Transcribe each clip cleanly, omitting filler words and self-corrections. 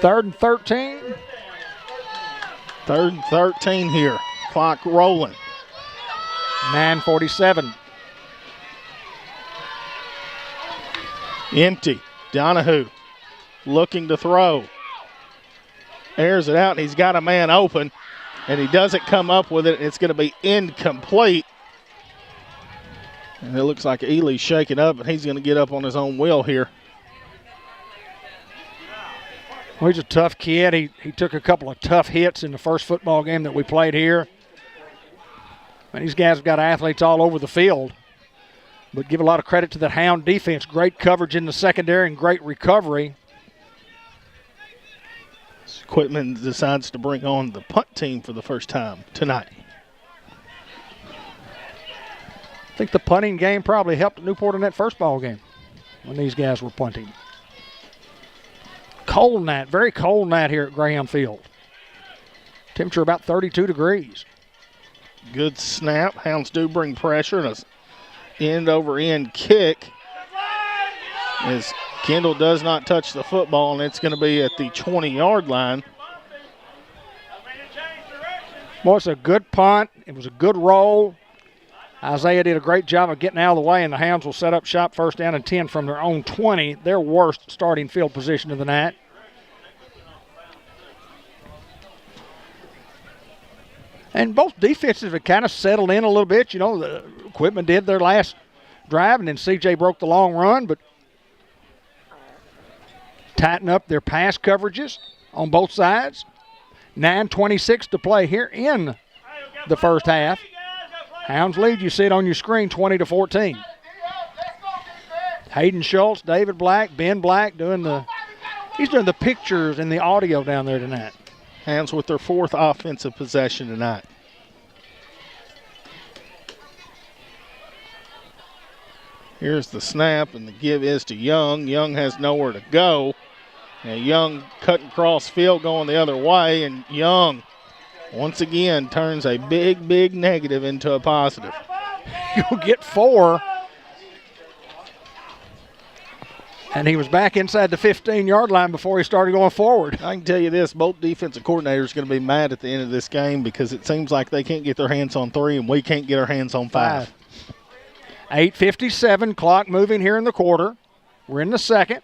Third and 13. 3rd and 13 here. Clock rolling. 9:47. Empty. Donahue looking to throw. Airs it out, and he's got a man open, and he doesn't come up with it. It's going to be incomplete. And it looks like Ely's shaking up, and he's going to get up on his own wheel here. Well, he's a tough kid. He took a couple of tough hits in the first football game that we played here. And these guys have got athletes all over the field. But give a lot of credit to the Hound defense. Great coverage in the secondary and great recovery. Quitman decides to bring on the punt team for the first time tonight. I think the punting game probably helped Newport in that first ball game when these guys were punting. Cold night, very cold night here at Graham Field. Temperature about 32 degrees. Good snap. Hounds do bring pressure, and a end-over-end kick as Kendall does not touch the football, and it's going to be at the 20-yard line. Well, it's a good punt. It was a good roll. Isaiah did a great job of getting out of the way, and the Hounds will set up shop 1st down and 10 from their own 20, their worst starting field position of the night. And both defenses have kind of settled in a little bit. You know, the Quitman did their last drive, and then C.J. broke the long run, but tighten up their pass coverages on both sides. 9:26 to play here in the first half. Hounds lead, you see it on your screen, 20-14. Hayden Schultz, David Black, Ben Black he's doing the pictures and the audio down there tonight. Hounds with their 4th offensive possession tonight. Here's the snap, and the give is to Young. Young has nowhere to go. And Young cutting across field going the other way, and Young once again turns a big, big negative into a positive. You'll get 4. And he was back inside the 15-yard line before he started going forward. I can tell you this, both defensive coordinators are going to be mad at the end of this game because it seems like they can't get their hands on 3 and we can't get our hands on 5. 8:57, clock moving here in the quarter. We're in the second.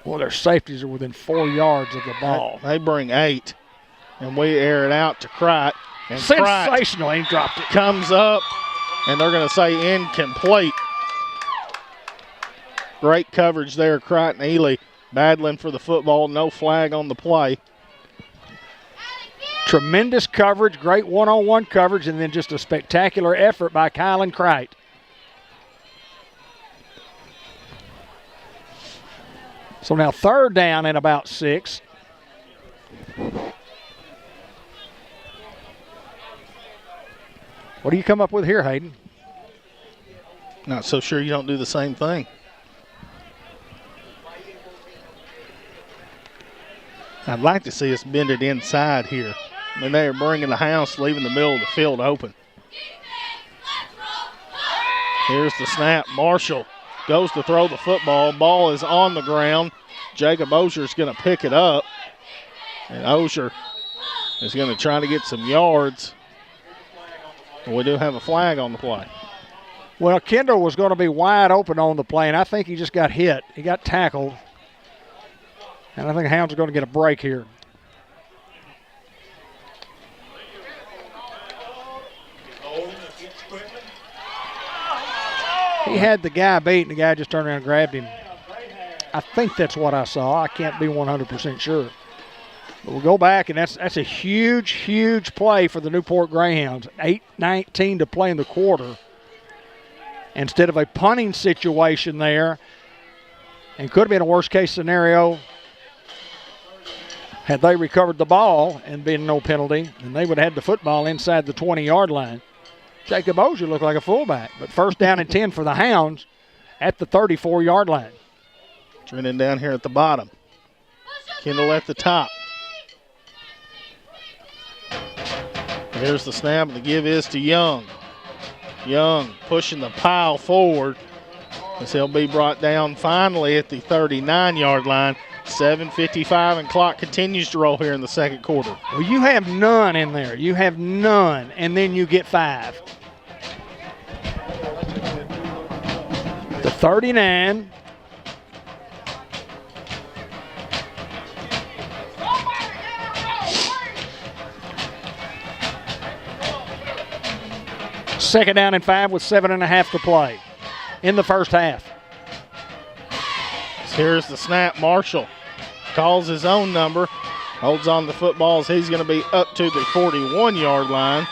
Well, their safeties are within 4 yards of the ball. They bring 8, and we air it out to Crite. And sensational, he dropped it. Comes up, and they're going to say incomplete. Great coverage there, Crite and Ely battling for the football. No flag on the play. Tremendous coverage, great one-on-one coverage, and then just a spectacular effort by Kylan Crite. So now 3rd down and about 6. What do you come up with here, Hayden? Not so sure you don't do the same thing. I'd like to see us bend it inside here. I mean, they are bringing the house, leaving the middle of the field open. Here's the snap. Marshall goes to throw the football. Ball is on the ground. Jacob Osier's going to pick it up. And Osier is going to try to get some yards. We do have a flag on the play. Well, Kendall was going to be wide open on the play, and I think he just got hit. He got tackled. And I think the Hounds are going to get a break here. He had the guy beat, and the guy just turned around and grabbed him. I think that's what I saw. I can't be 100% sure. But we'll go back, and that's a huge, huge play for the Newport Greyhounds. 8:19 to play in the quarter. Instead of a punting situation there, and could have been a worst-case scenario had they recovered the ball and been no penalty, and they would have had the football inside the 20-yard line. Jacob Osier looked like a fullback, but 1st down and 10 for the Hounds at the 34-yard line. Trending down here at the bottom. Kendall at the top. Here's the snap, and the give is to Young. Young pushing the pile forward as he'll be brought down finally at the 39-yard line. 7:55 and clock continues to roll here in the second quarter. Well, you have none in there. You have none, and then you get 5. The 39. Second down and 5 with 7.5 to play in the first half. Here's the snap. Marshall calls his own number, holds on the football as he's going to be up to the 41-yard line.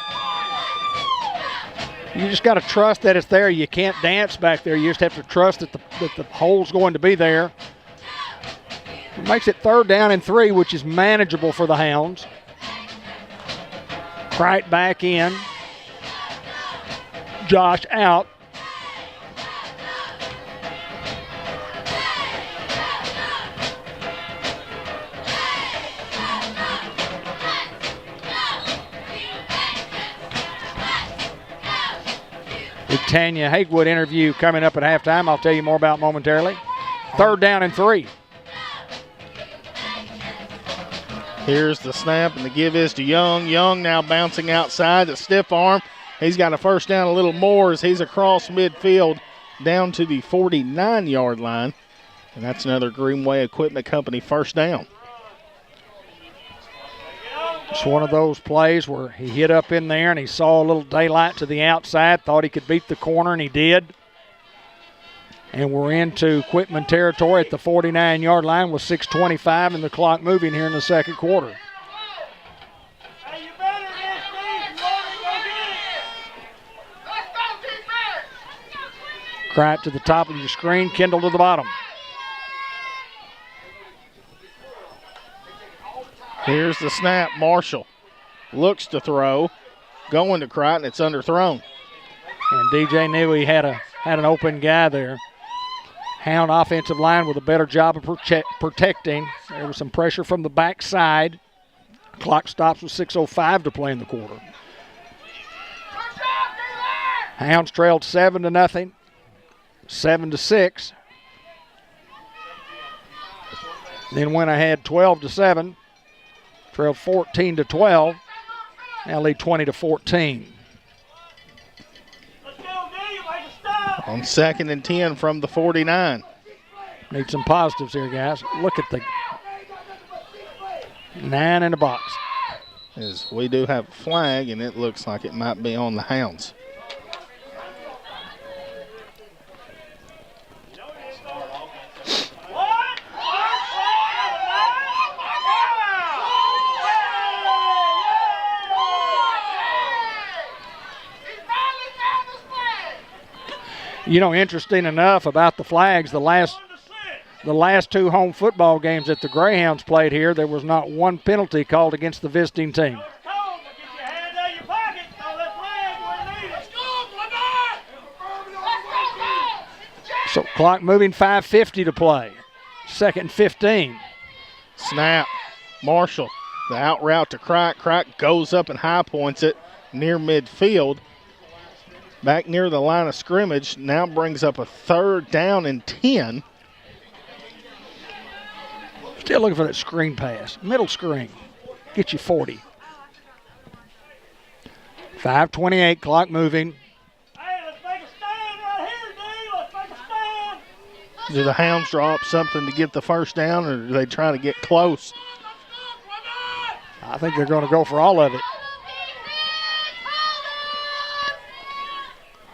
You just got to trust that it's there. You can't dance back there. You just have to trust that the hole's going to be there. It makes it third down and 3, which is manageable for the Hounds. Right back in. Josh out. The Tanya Hagewood interview coming up at halftime. I'll tell you more about momentarily. Third down and 3. Here's the snap, and the give is to Young. Young now bouncing outside, the stiff arm. He's got a first down a little more as he's across midfield down to the 49-yard line. And that's another Greenway Equipment Company first down. It's one of those plays where he hit up in there and he saw a little daylight to the outside, thought he could beat the corner, and he did. And we're into Quitman territory at the 49-yard line with 6:25 and the clock moving here in the second quarter. Right to the top of your screen, Kendall to the bottom. Here's the snap. Marshall looks to throw, going to Crichton. It's underthrown. And DJ knew he had an open guy there. Hound offensive line with a better job of protecting. There was some pressure from the backside. Clock stops with 6:05 to play in the quarter. Hounds trailed 7-0, 7-6. Then went ahead 12-7. Trailed 14-12. Now lead 20-14. On 2nd and 10 from the 49. Need some positives here, guys. Look at the 9 in the box. As we do have a flag, and it looks like it might be on the Hounds. You know, interesting enough about the flags, the last 2 home football games that the Greyhounds played here, there was not one penalty called against the visiting team. So clock moving, 5:50 to play. 2nd and 15. Snap. Marshall, the out route to Crack. Crack goes up and high points it near midfield. Back near the line of scrimmage, now brings up a 3rd down and 10. Still looking for that screen pass. Middle screen. Get you 40. 5:28, clock moving. Hey, let's make a stand right here, D. Let's make a stand. Do the Hounds draw up something to get the first down, or do they try to get close? I think they're going to go for all of it.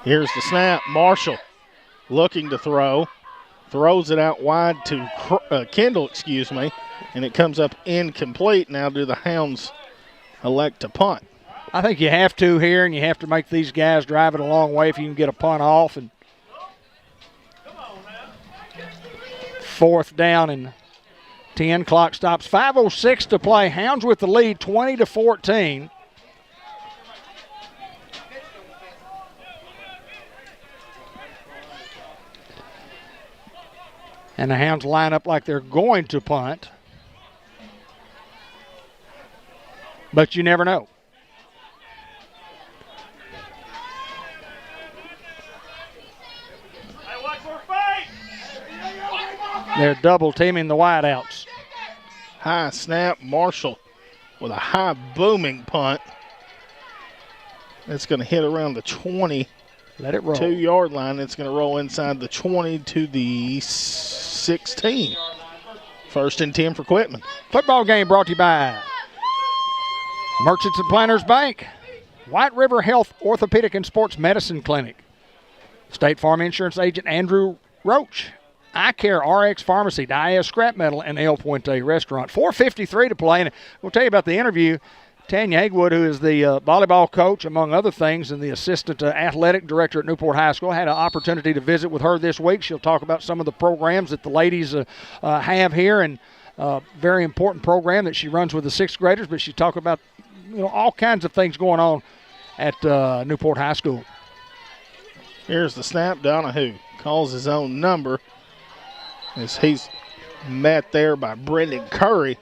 Here's the snap. Marshall looking to throw. Throws it out wide to Kendall, and it comes up incomplete. Now do the Hounds elect to punt? I think you have to here, and you have to make these guys drive it a long way if you can get a punt off. And 4th down and 10. Clock stops. 5:06 to play. Hounds with the lead, 20-14. And the Hounds line up like they're going to punt. But you never know. They're double teaming the wideouts. High snap, Marshall with a high booming punt. It's going to hit around the 20. Let it roll. 2-yard line. It's going to roll inside the 20 to the 16. 1st and 10 for Quitman. Football game brought to you by Merchants and Planners Bank, White River Health Orthopedic and Sports Medicine Clinic, State Farm Insurance Agent Andrew Roach, Eye Care RX Pharmacy, Diaz Scrap Metal, and El Puente Restaurant. 4:53 to play, and we'll tell you about the interview. Tanya Hagwood, who is the volleyball coach, among other things, and the assistant athletic director at Newport High School, had an opportunity to visit with her this week. She'll talk about some of the programs that the ladies have here, and very important program that she runs with the 6th graders, but she talked about all kinds of things going on at Newport High School. Here's the snap. Donahue calls his own number as he's met there by Brendan Curry.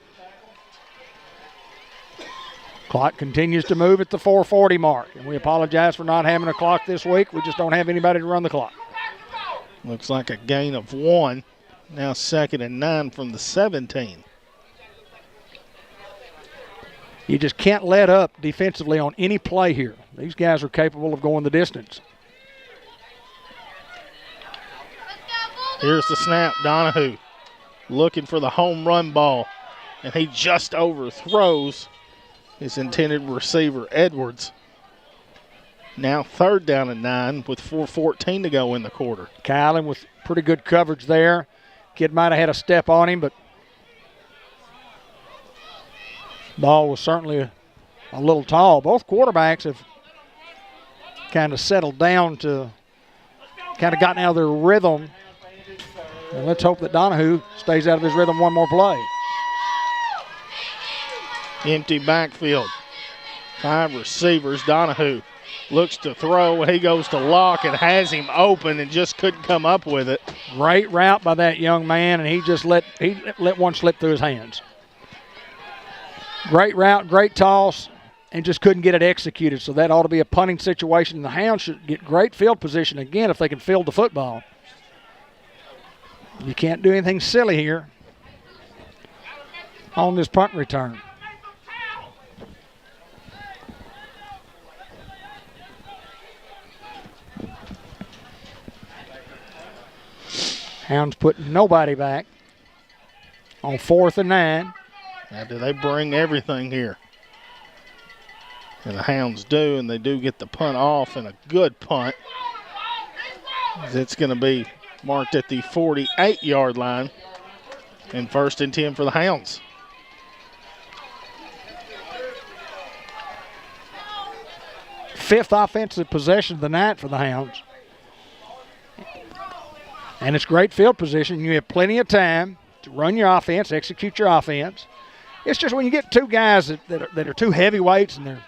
Clock continues to move at the 4:40 mark, and we apologize for not having a clock this week. We just don't have anybody to run the clock. Looks like a gain of 1. Now 2nd and 9 from the 17. You just can't let up defensively on any play here. These guys are capable of going the distance. Here's the snap. Donahue looking for the home run ball, and he just overthrows his intended receiver, Edwards. Now 3rd down and 9 with 4:14 to go in the quarter. Kylan with pretty good coverage there. Kid might have had a step on him, but ball was certainly a little tall. Both quarterbacks have kind of settled down to kind of gotten out of their rhythm. And let's hope that Donahue stays out of his rhythm one more play. Empty backfield. 5 receivers. Donahue looks to throw. He goes to lock and has him open and just couldn't come up with it. Great route by that young man, and he let one slip through his hands. Great route, great toss, and just couldn't get it executed. So that ought to be a punting situation. The Hounds should get great field position again if they can field the football. You can't do anything silly here on this punt return. Hounds putting nobody back on 4th and 9. Now, do they bring everything here? And the Hounds do, and they do get the punt off, and a good punt. It's going to be marked at the 48-yard line, and 1st and 10 for the Hounds. Fifth offensive possession of the night for the Hounds. And it's great field position. You have plenty of time to run your offense, execute your offense. It's just when you get 2 guys that are 2 heavyweights and they're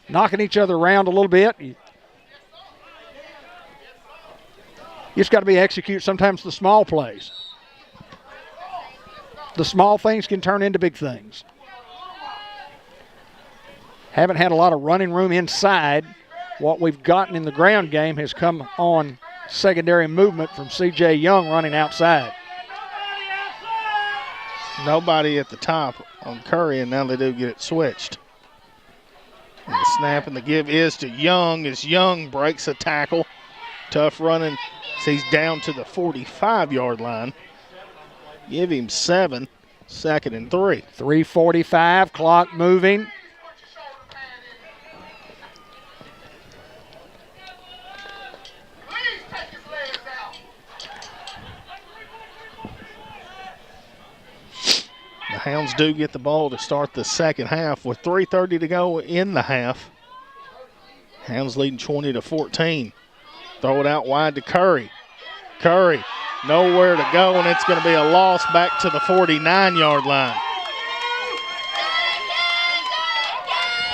knocking each other around a little bit, you just got to be execute sometimes the small plays. The small things can turn into big things. Haven't had a lot of running room inside. What we've gotten in the ground game has come on secondary movement from C.J. Young running outside. Nobody at the top on Curry, and now they do get it switched. And the snap and the give is to Young as Young breaks a tackle. Tough running. He's down to the 45-yard line. Give him 7. 2nd and 3. 3:45, clock moving. The Hounds do get the ball to start the second half with 3:30 to go in the half. Hounds leading 20-14. Throw it out wide to Curry. Curry, nowhere to go, and it's going to be a loss back to the 49-yard line.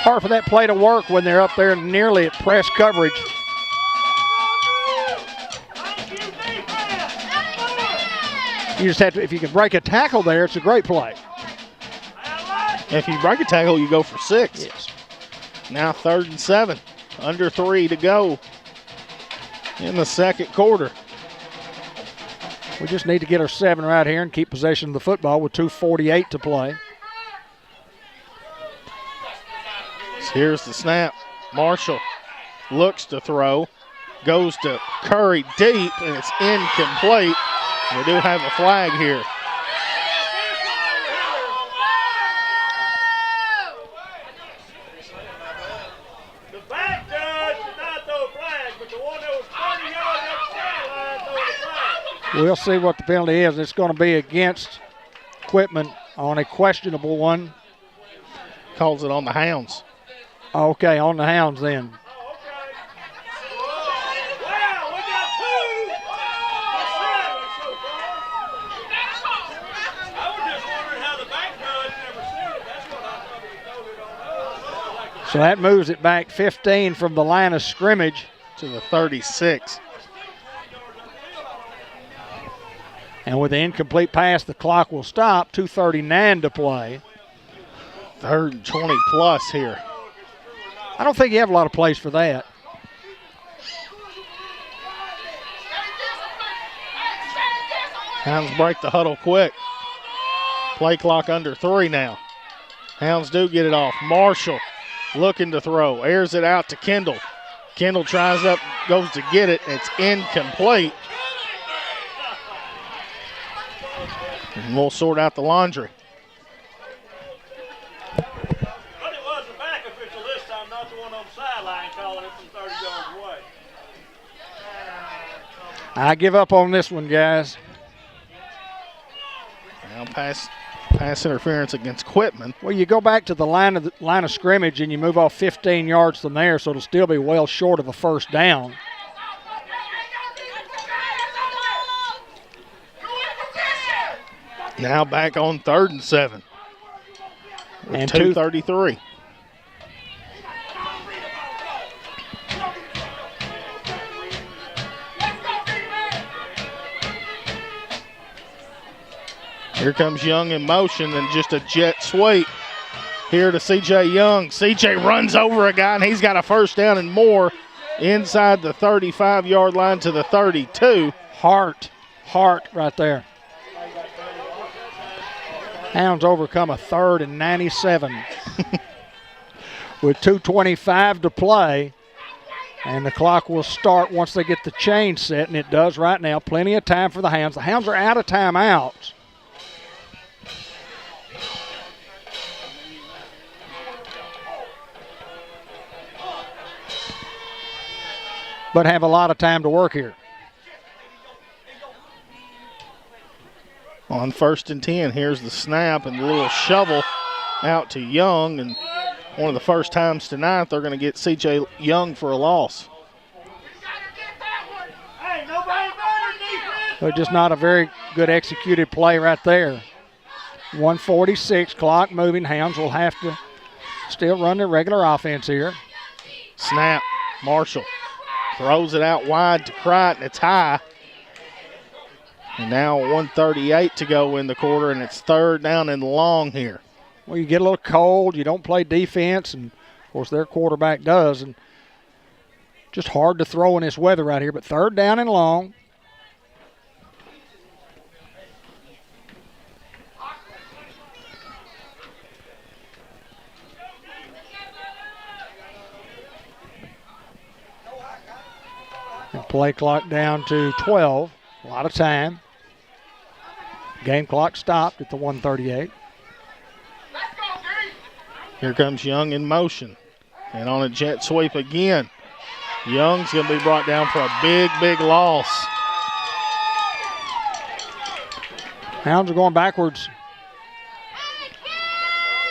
Hard for that play to work when they're up there nearly at press coverage. You just have to, if you can break a tackle there, it's a great play. If you break a tackle, you go for 6. Yes. Now 3rd and 7. Under 3 to go in the second quarter. We just need to get our 7 right here and keep possession of the football with 2:48 to play. Here's the snap. Marshall looks to throw, goes to Curry deep, and it's incomplete. We do have a flag here. The back judge did not throw a flag, but the one that was 30 yards up the sideline threw the flag. We'll see what the penalty is. It's going to be against Quitman on a questionable one. Calls it on the Hounds. Okay, on the Hounds then. Oh, okay. Wow, we got 2. That's 7 so far. I was just wondering how the back judge never said it. That's what I thought he noted on us. So that moves it back 15 from the line of scrimmage To the 36. And with the incomplete pass, the clock will stop. 2:39 to play. 3rd and 20 plus here. I don't think you have a lot of plays for that. Hounds break the huddle quick. Play clock under 3 now. Hounds do get it off. Marshall looking to throw. Airs it out to Kendall. Kendall tries up, goes to get it. It's incomplete. And we'll sort out the laundry. But it was the back official this time, not the one on the sideline calling it from 30 yards away. I give up on this one, guys. Now pass interference against Quitman. Well, you go back to the line of scrimmage and you move off 15 yards from there, so it'll still be well short of a first down. Now back on 3rd and 7. And 2:33. Here comes Young in motion and just a jet sweep here to C.J. Young. C.J. runs over a guy and he's got a first down and more inside the 35-yard line to the 32. Heart right there. Hounds overcome a 3rd and 97 with 2:25 to play. And the clock will start once they get the chain set, and it does right now. Plenty of time for the Hounds. The Hounds are out of timeouts. But have a lot of time to work here. On 1st and 10, here's the snap and the little shovel out to Young. And one of the first times tonight they're going to get C.J. Young for a loss. Hey, nobody better defense. So just not a very good executed play right there. 1:46, clock moving. Hounds will have to still run their regular offense here. Snap, Marshall throws it out wide to Crichton. It's high. And now 1:38 to go in the quarter, and it's 3rd down and long here. Well, you get a little cold. You don't play defense, and, of course, their quarterback does. And just hard to throw in this weather right here. But 3rd down and long. And play clock down to 12. A lot of time. Game clock stopped at the 1:38. Here comes Young in motion. And on a jet sweep again. Young's going to be brought down for a big loss. Hounds are going backwards.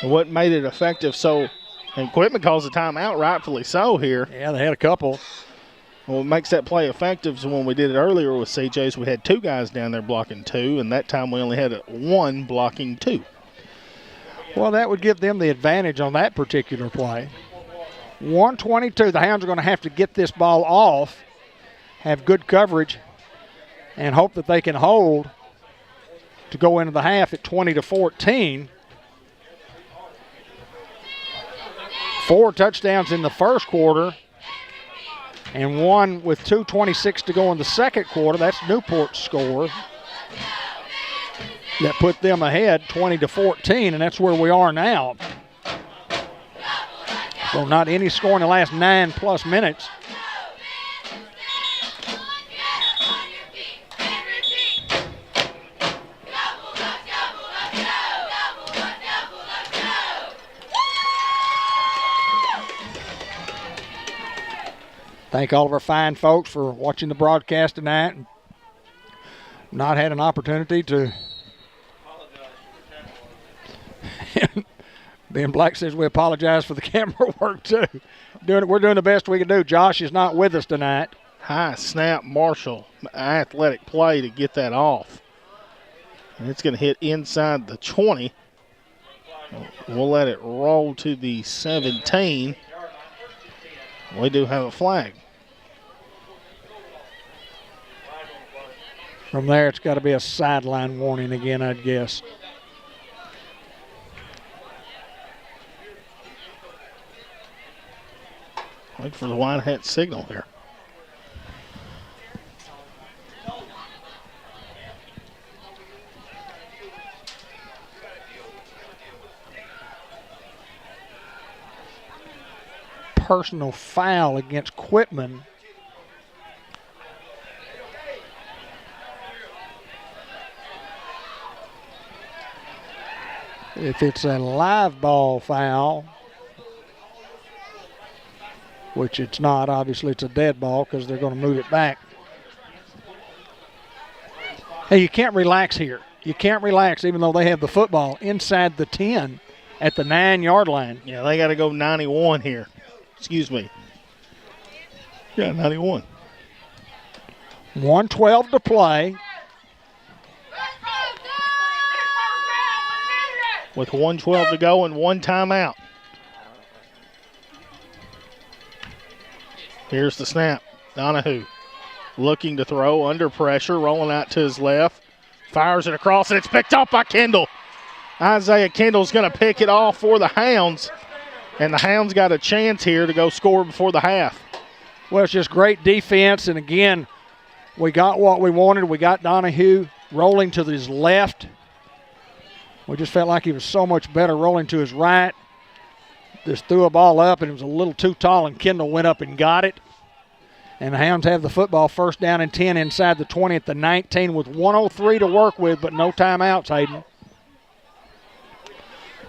What made it effective? And Quitman calls a timeout, rightfully so here. Yeah, they had a couple. Well, what makes that play effective is when we did it earlier with CJ's, we had 2 guys down there blocking 2, and that time we only had 1 blocking 2. Well, that would give them the advantage on that particular play. 1:22. The Hounds are going to have to get this ball off, have good coverage, and hope that they can hold to go into the half at 20-14. 4 touchdowns in the first quarter, and 1 with 2:26 to go in the second quarter. That's Newport's score. that put them ahead 20-14, and that's where we are now. So not any score in the last 9+ minutes. Thank all of our fine folks for watching the broadcast tonight and not had an opportunity to. Ben Black says we apologize for the camera work too. We're doing the best we can do. Josh is not with us tonight. High snap, Marshall. Athletic play to get that off. And it's going to hit inside the 20. We'll let it roll to the 17. We do have a flag. From there, it's got to be a sideline warning again, I'd guess. Wait for the white hat signal here. Personal foul against Quitman. If it's a live ball foul, which it's not, obviously it's a dead ball because they're going to move it back. Hey, you can't relax here. You can't relax even though they have the football inside the 10 at the 9-yard line. Yeah, they got to go 91 here. Excuse me. Yeah, 91. 1:12 to play. With 1:12 to go and one timeout. Here's the snap. Donahue looking to throw under pressure, rolling out to his left. Fires it across, and it's picked up by Kendall. Isaiah Kendall's going to pick it off for the Hounds. And the Hounds got a chance here to go score before the half. Well, it's just great defense. And, again, we got what we wanted. We got Donahue rolling to his left. We just felt like he was so much better rolling to his right. Just threw a ball up, and it was a little too tall, and Kendall went up and got it. And the Hounds have the football, first down and 10 inside the 20 at the 19 with 1:03 to work with, but no timeouts, Hayden.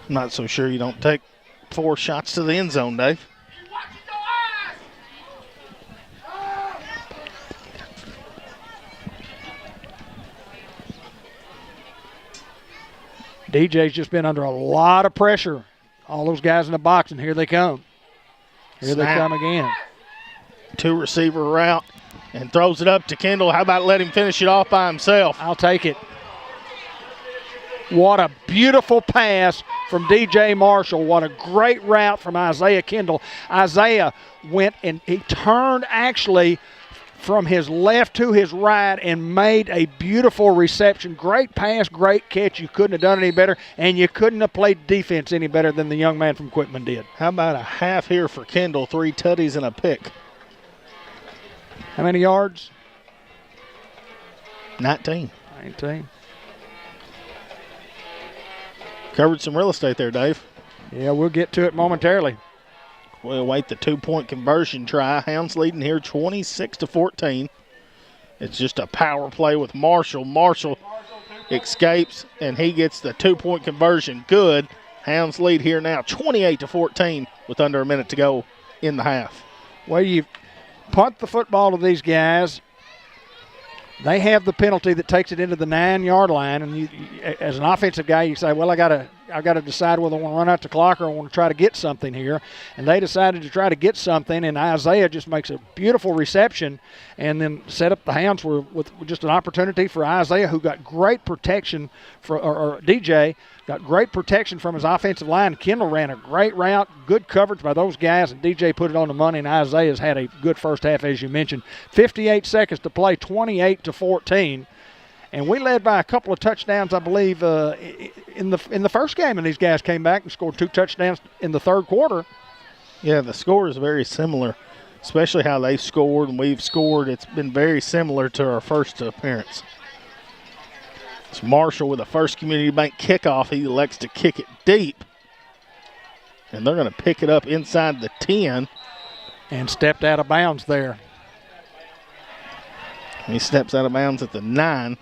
I'm not so sure you don't take 4 shots to the end zone, Dave. DJ's just been under a lot of pressure. All those guys in the box, and here they come. Here Snap. they come again. 2-receiver route and throws it up to Kendall. How about let him finish it off by himself? I'll take it. What a beautiful pass from DJ Marshall. What a great route from Isaiah Kendall. Isaiah went and he turned actually from his left to his right and made a beautiful reception. Great pass, great catch. You couldn't have done any better, and you couldn't have played defense any better than the young man from Quitman did. How about a half here for Kendall? 3 tutties and a pick. How many yards? 19. 19. Covered some real estate there, Dave. Yeah, we'll get to it momentarily. We'll await the 2-point conversion try. Hounds leading here 26-14. It's just a power play with Marshall. Marshall escapes, and he gets the 2-point conversion. Good. Hounds lead here now 28-14 with under a minute to go in the half. Well, you punt the football to these guys. They have the penalty that takes it into the 9-yard line, and you, as an offensive guy, you say, well, I got to decide whether I want to run out the clock or I want to try to get something here. And they decided to try to get something, and Isaiah just makes a beautiful reception and then set up the Hounds with just an opportunity for Isaiah, who got great protection, or DJ got great protection from his offensive line. Kendall ran a great route, good coverage by those guys, and DJ put it on the money, and Isaiah's had a good first half, as you mentioned. 58 seconds to play, 28-14. And we led by a couple of touchdowns, I believe, in the first game, and these guys came back and scored 2 touchdowns in the third quarter. Yeah, the score is very similar, especially how they scored and we've scored. It's been very similar to our first appearance. It's Marshall with a First Community Bank kickoff. He elects to kick it deep. And they're going to pick it up inside the 10. And stepped out of bounds there. He steps out of bounds at the 9.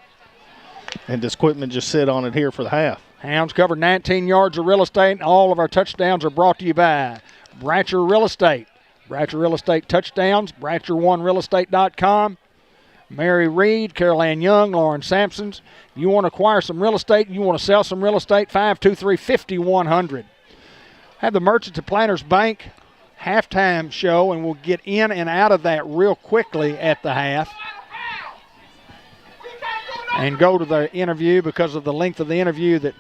And does Quitman just sit on it here for the half? Hounds cover 19 yards of real estate, and all of our touchdowns are brought to you by Bratcher Real Estate. Bratcher Real Estate touchdowns, BratcherOneRealEstate.com. Mary Reed, Carol Ann Young, Lauren Sampsons. You want to acquire some real estate, you want to sell some real estate, 523-5100. Have the Merchants and Planters Bank halftime show, and we'll get in and out of that real quickly at the half. And go to the interview because of the length of the interview that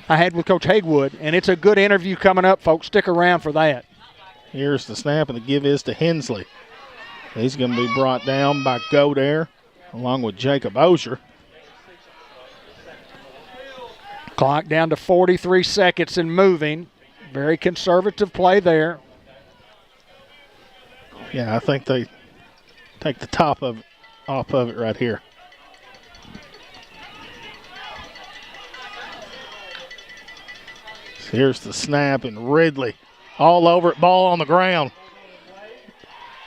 I had with Coach Haywood. And it's a good interview coming up, folks. Stick around for that. Here's the snap, and the give is to Hensley. He's going to be brought down by Godare along with Jacob Osier. Clock down to 43 seconds and moving. Very conservative play there. Yeah, I think they take the top of it off of it right here. So here's the snap, and Ridley all over it, ball on the ground.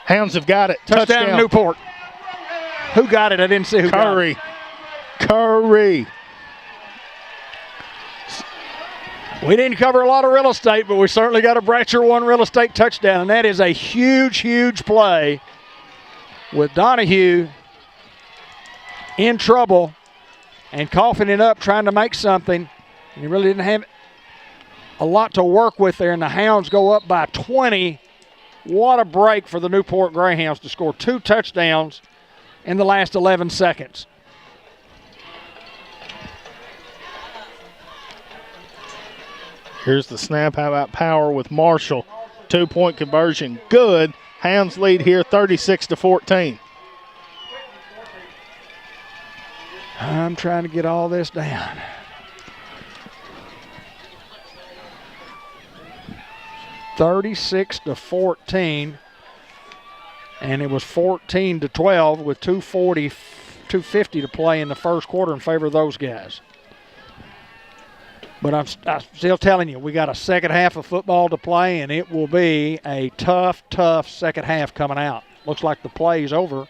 Hounds have got it. Touchdown Newport. Who got it? I didn't see who got it. Curry. We didn't cover a lot of real estate, but we certainly got a Bratcher One Real Estate touchdown, and that is a huge, huge play with Donahue in trouble and coughing it up, trying to make something. And he really didn't have a lot to work with there, and the Hounds go up by 20. What a break for the Newport Greyhounds to score 2 touchdowns in the last 11 seconds. Here's the snap. How about power with Marshall? 2-point conversion. Good. Hounds lead here 36-14. I'm trying to get all this down. (36-14), and it was 14-12 with 2:50 to play in the first quarter in favor of those guys. But I'm still telling you, we got a second half of football to play, and it will be a tough, tough second half coming out. Looks like the play's over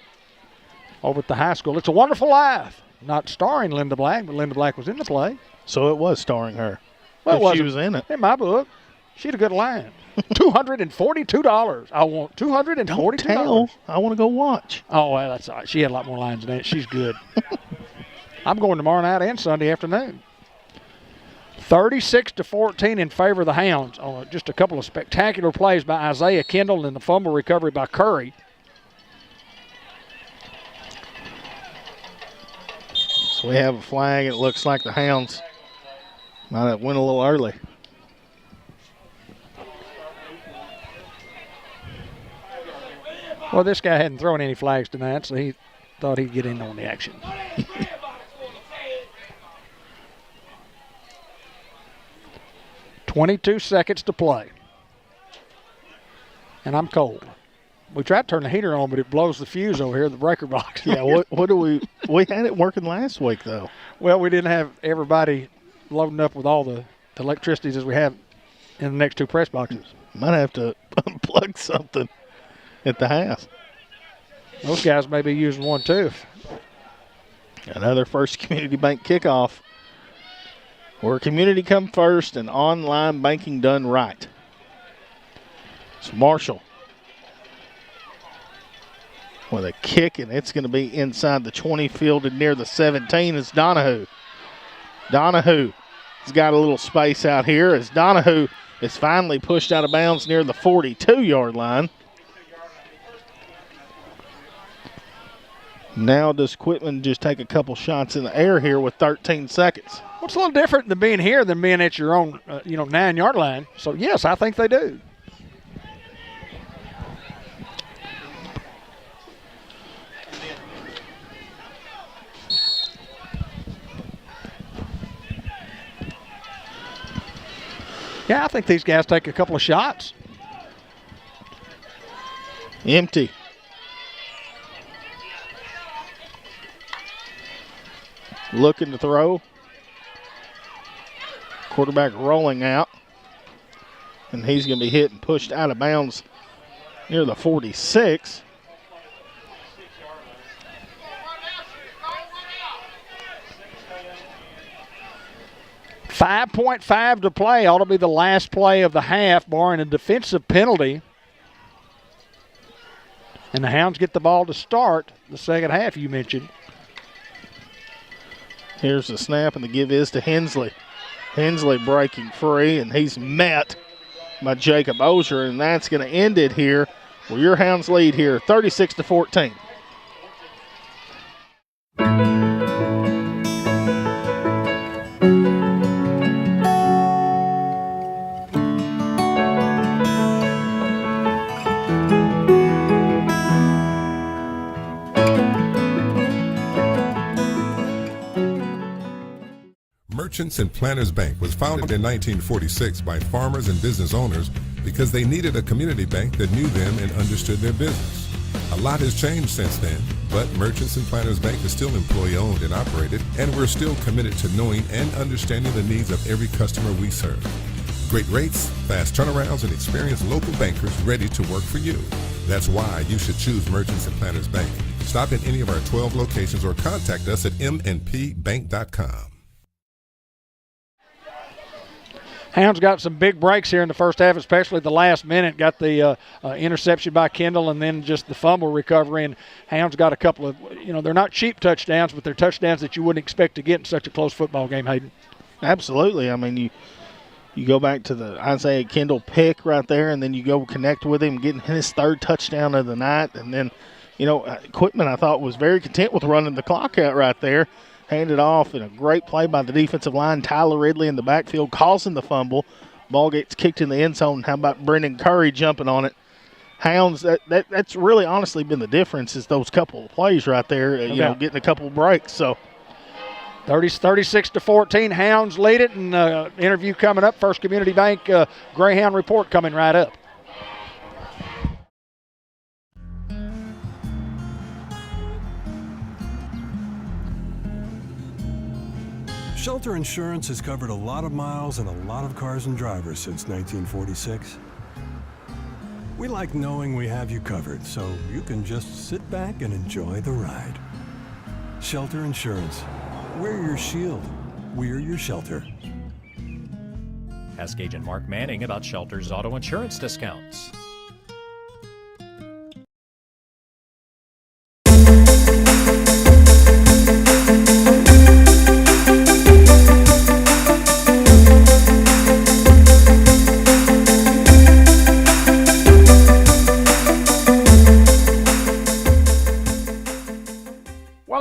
at the high school. It's a Wonderful Life. Not starring Linda Black, but Linda Black was in the play. So it was starring her. Well, she was in it. In my book, she had a good line. $242. I want $242. Don't tell. I want to go watch. Oh, well, that's all right. She had a lot more lines than that. She's good. I'm going tomorrow night and Sunday afternoon. 36-14 in favor of the Hounds. On just a couple of spectacular plays by Isaiah Kendall and the fumble recovery by Curry. So we have a flag. It looks like the Hounds might have went a little early. Well, this guy hadn't thrown any flags tonight, so he thought he'd get in on the action. (22 seconds to play. And I'm cold. We tried to turn the heater on, but it blows the fuse over here at the breaker box. Yeah, what do we had it working last week, though. Well, we didn't have everybody loading up with all the electricities as we have in the next 2 press boxes. Might have to unplug something at the house. Those guys may be using one, too. Another First Community Bank kickoff where community come first and online banking done right. It's Marshall with a kick, and it's going to be inside the 20, fielded near the 17 is Donahue. Donahue has got a little space out here as Donahue is finally pushed out of bounds near the 42-yard line. Now does Quitman just take a couple shots in the air here with 13 seconds? Well, it's a little different than being here than being at your own, 9-yard line. So, yes, I think they do. Yeah, I think these guys take a couple of shots. Empty. looking to throw. Quarterback rolling out. And he's going to be hit and pushed out of bounds near the 46. .5 to play. Ought to be the last play of the half, barring a defensive penalty. And the Hounds get the ball to start the second half, you mentioned. Here's the snap, and the give is to Hensley. Hensley breaking free, and he's met by Jacob Ozier, and that's going to end it here. Well, your Hounds lead here, 36-14. Merchants and Planners Bank was founded in 1946 by farmers and business owners because they needed a community bank that knew them and understood their business. A lot has changed since then, but Merchants and Planners Bank is still employee-owned and operated, and we're still committed to knowing and understanding the needs of every customer we serve. Great rates, fast turnarounds, and experienced local bankers ready to work for you. That's why you should choose Merchants and Planners Bank. Stop in any of our 12 locations or contact us at mnpbank.com. Hounds got some big breaks here in the first half, especially the last minute. Got the interception by Kendall and then just the fumble recovery. And Hounds got a couple of, they're not cheap touchdowns, but they're touchdowns that you wouldn't expect to get in such a close football game, Hayden. Absolutely. I mean, you go back to the Isaiah Kendall pick right there, and then you go connect with him, getting his third touchdown of the night. And then, Quitman, I thought, was very content with running the clock out right there. Handed off in a great play by the defensive line. Tyler Ridley in the backfield causing the fumble. Ball gets kicked in the end zone. How about Brendan Curry jumping on it? Hounds, that's really honestly been the difference is those couple of plays right there, getting a couple of breaks. So 36-14, Hounds lead it, and interview coming up. First Community Bank Greyhound report coming right up. Shelter Insurance has covered a lot of miles and a lot of cars and drivers since 1946. We like knowing we have you covered, so you can just sit back and enjoy the ride. Shelter Insurance. We're your shield. We're your shelter. Ask Agent Mark Manning about Shelter's auto insurance discounts.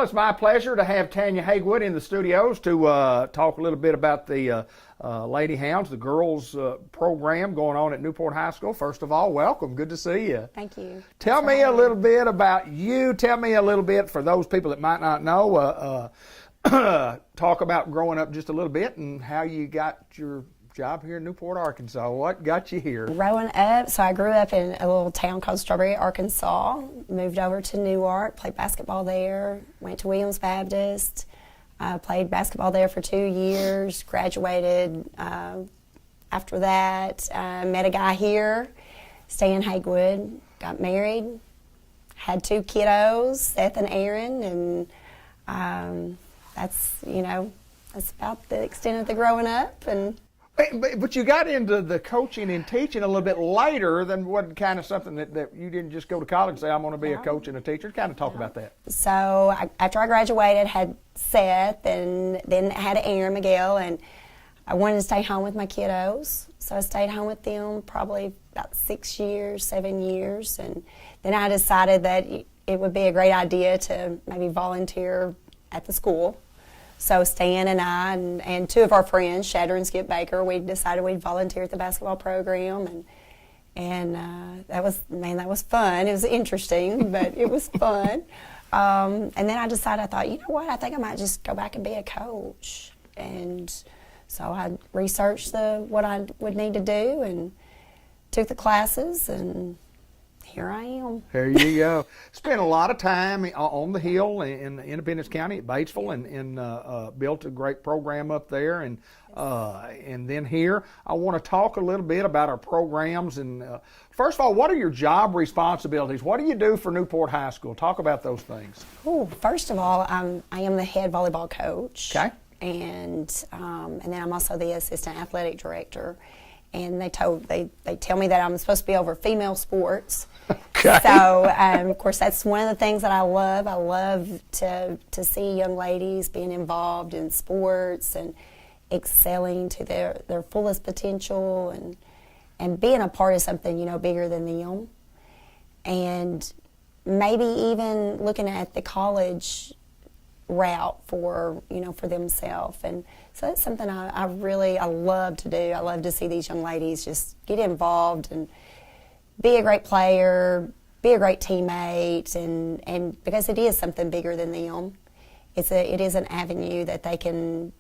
It's my pleasure to have Tanya Haywood in the studios to talk a little bit about the Lady Hounds, the girls program going on at Newport High School. First of all, welcome. Good to see you. Thank you. Tell me a little bit about you. Tell me a little bit, for those people that might not know, talk about growing up just a little bit and how you got your job here in Newport, Arkansas. What got you here? Growing up, so I grew up in a little town called Strawberry, Arkansas. Moved over to Newark, played basketball there. Went to Williams Baptist. Played basketball there for 2 years. Graduated after that. Met a guy here, Stan Haywood. Got married. Had 2 kiddos, Seth and Aaron, and that's about the extent of the growing up. And But you got into the coaching and teaching a little bit later than what kind of something that you didn't just go to college and say, I'm going to be a coach and a teacher. Kind of talk about that. So after I graduated, had Seth and then had Aaron Miguel, and I wanted to stay home with my kiddos. So I stayed home with them probably about 7 years. And then I decided that it would be a great idea to maybe volunteer at the school. So Stan and I and 2 of our friends, Shatter and Skip Baker, we decided we'd volunteer at the basketball program, and that was fun. It was interesting, but it was fun. And then I decided, I thought, you know what? I think I might just go back and be a coach. And so I researched what I would need to do and took the classes, and here I am. There you go. Spent a lot of time on the hill in Independence County at Batesville, and built a great program up there, and then here. I want to talk a little bit about our programs. And first of all, what are your job responsibilities? What do you do for Newport High School? Talk about those things. Ooh, first of all, I am the head volleyball coach. Okay. And then I'm also the assistant athletic director. And they tell me that I'm supposed to be over female sports. Okay. So of course that's one of the things that I love. I love to see young ladies being involved in sports and excelling to their fullest potential, and being a part of something, you know, bigger than them. And maybe even looking at the college route for themselves. And so that's something I love to do. I love to see these young ladies just get involved and be a great player, be a great teammate, and because it is something bigger than them. It is an avenue that they can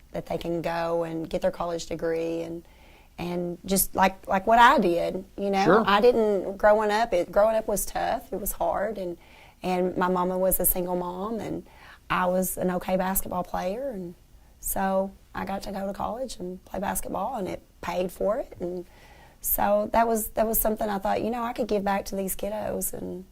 go and get their college degree, and just like what I did, you know. Sure. I didn't growing up was tough. It was hard, and my mama was a single mom, and I was an okay basketball player, and so I got to go to college and play basketball, and it paid for it. And so that was something I thought, you know, I could give back to these kiddos, and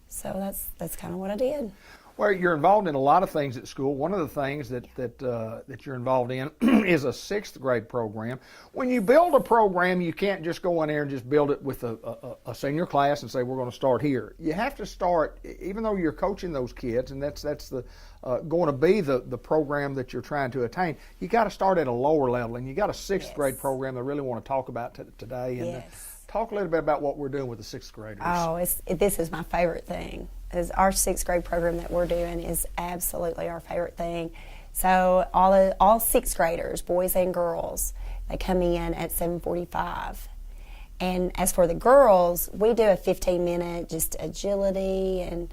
so that's kind of what I did. Well, you're involved in a lot of things at school. One of the things that you're involved in is a sixth grade program. When you build a program, you can't just go in there and just build it with a senior class and say we're going to start here. You have to start, even though you're coaching those kids, and that's the going to be the program that you're trying to attain. You got to start at a lower level, and you got a sixth grade program that I really want to talk about today. And talk a little bit about what we're doing with the sixth graders. Oh, this is my favorite thing. Is our sixth grade program that we're doing is absolutely our favorite thing. So all sixth graders, boys and girls, they come in at 7:45. And as for the girls, we do a 15-minute just agility and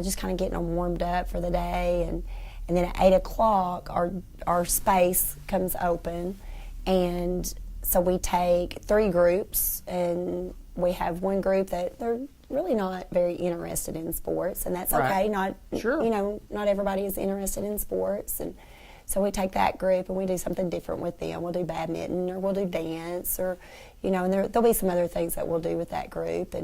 just kind of getting them warmed up for the day. And then at 8 o'clock, our space comes open. And so we take 3 groups, and we have one group that they're really not very interested in sports, and that's okay. Right. Not everybody is interested in sports, and so we take that group and we do something different with them. We'll do badminton, or we'll do dance, or and there'll be some other things that we'll do with that group.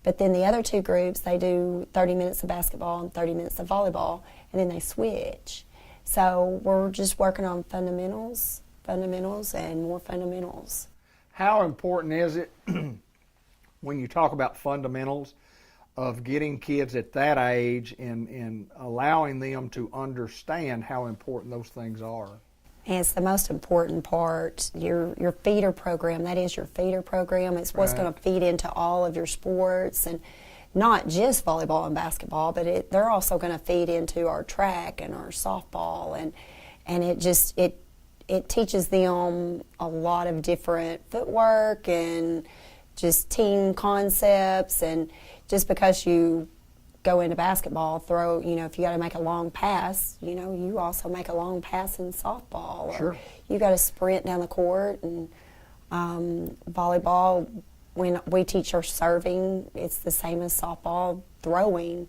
But then the other 2 groups, they do 30 minutes of basketball and 30 minutes of volleyball, and then they switch. So we're just working on fundamentals, and more fundamentals. How important is it when you talk about fundamentals of getting kids at that age and allowing them to understand how important those things are? And it's the most important part. Your feeder program, that is your feeder program. It's what's going to feed into all of your sports, and not just volleyball and basketball, but they're also going to feed into our track and our softball, and it teaches them a lot of different footwork and just team concepts. And just because you go into basketball, if you got to make a long pass, you also make a long pass in softball. Sure. Or you got to sprint down the court. And volleyball, when we teach our serving, it's the same as softball throwing.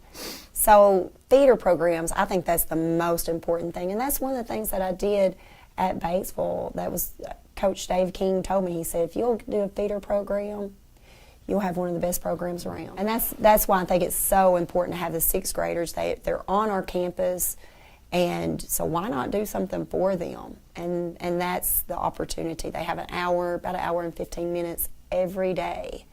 So feeder programs, I think that's the most important thing. And that's one of the things that I did at Batesville. That was Coach Dave King told me. He said, if you'll do a feeder program, you'll have one of the best programs around. And that's why I think it's so important to have the sixth graders. They're on our campus, and so why not do something for them? And that's the opportunity. They have about an hour and 15 minutes every day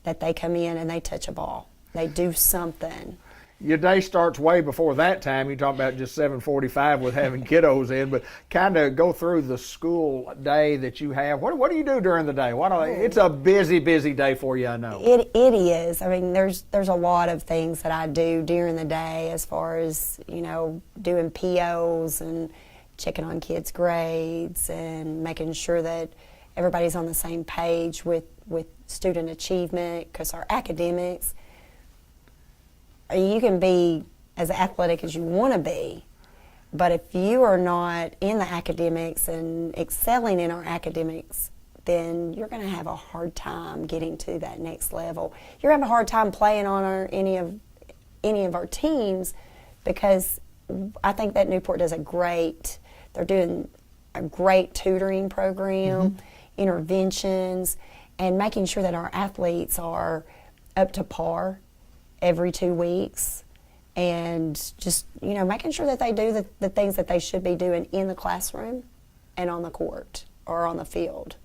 that they come in and they touch a ball. They do something. Your day starts way before that time. You talk about just 7:45 with having kiddos in, but kind of go through the school day that you have. What do you do during the day? It's a busy day for you, I know. It is. I mean, there's a lot of things that I do during the day, as far as doing POs and checking on kids' grades and making sure that everybody's on the same page with student achievement, because our academics. You can be as athletic as you want to be, but if you are not in the academics and excelling in our academics then you're going to have a hard time getting to that next level. You're going to have a hard time playing on any of our teams, because I think that Newport does they're doing a great tutoring program, interventions, and making sure that our athletes are up to par every 2 weeks, and just, making sure that they do the things that they should be doing in the classroom and on the court or on the field.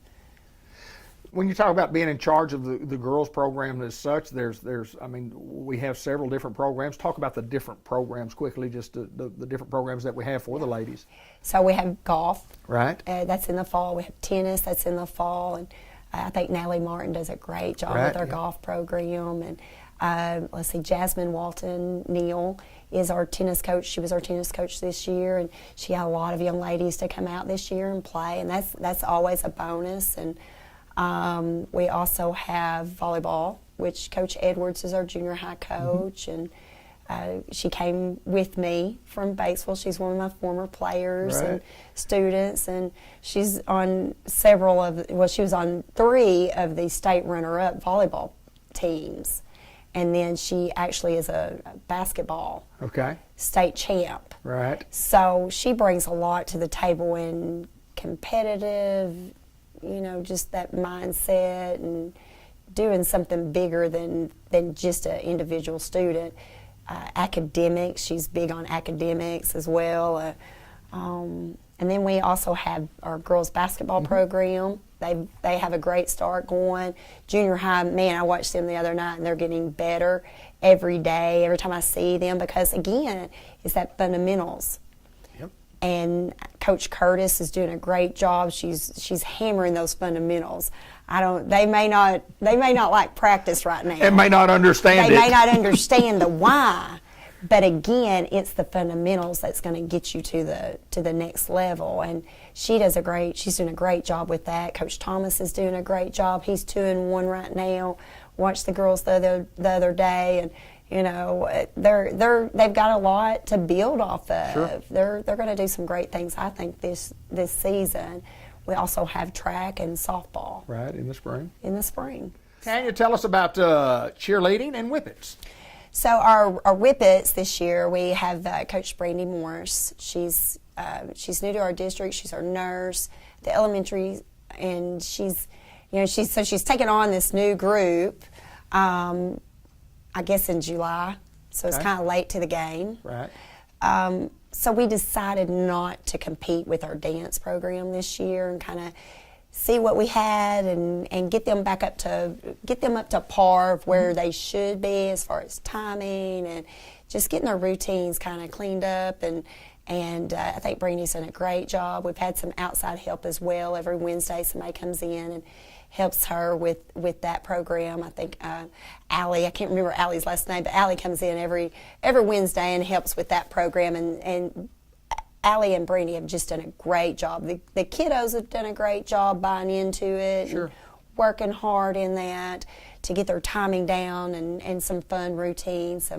When you talk about being in charge of the girls program as such, we have several different programs. Talk about the different programs quickly, just the different programs that we have for the ladies. So we have golf. Right. That's in the fall. We have tennis. That's in the fall. And I think Natalie Martin does a great job with our golf program. And let's see, Jasmine Walton Neal is our tennis coach. She was our tennis coach this year, and she had a lot of young ladies to come out this year and play, and that's always a bonus. And we also have volleyball, which Coach Edwards is our junior high coach, and she came with me from Batesville. She's one of my former players and students, and she's on she was on 3 of the state runner-up volleyball teams. And then she actually is a basketball state champ. Right. So she brings a lot to the table in competitive, just that mindset and doing something bigger than just an individual student. Academics, she's big on academics as well. And then we also have our girls basketball program. They have a great start going. Junior high, man, I watched them the other night, and they're getting better every day, every time I see them, because, again, it's that fundamentals. Yep. And Coach Curtis is doing a great job. She's hammering those fundamentals. They may not like practice right now. And may not understand They may not understand the why. But again, it's the fundamentals that's going to get you to the next level, and she's doing a great job with that. Coach Thomas is doing a great job. He's 2-1 right now. Watched the girls the other day, and they've got a lot to build off of. Sure. They're going to do some great things, I think, this season. We also have track and softball. Right, in the spring. Tanya, tell us about cheerleading and whippets. So our whippets this year, we have Coach Brandy Morris. She's new to our district. She's our nurse, the elementary, and she's taken on this new group, I guess in July. So it's kind of late to the game. Right. So we decided not to compete with our dance program this year and kind of see what we had and get them up to par of where they should be as far as timing and just getting their routines kind of cleaned up, and I think Brandy's done a great job. We've had some outside help as well. Every Wednesday somebody comes in and helps her with that program. I think Allie, I can't remember Allie's last name, but Allie comes in every Wednesday and helps with that program, and Allie and Brandy have just done a great job. The kiddos have done a great job buying into it, and working hard in that to get their timing down, and some fun routines,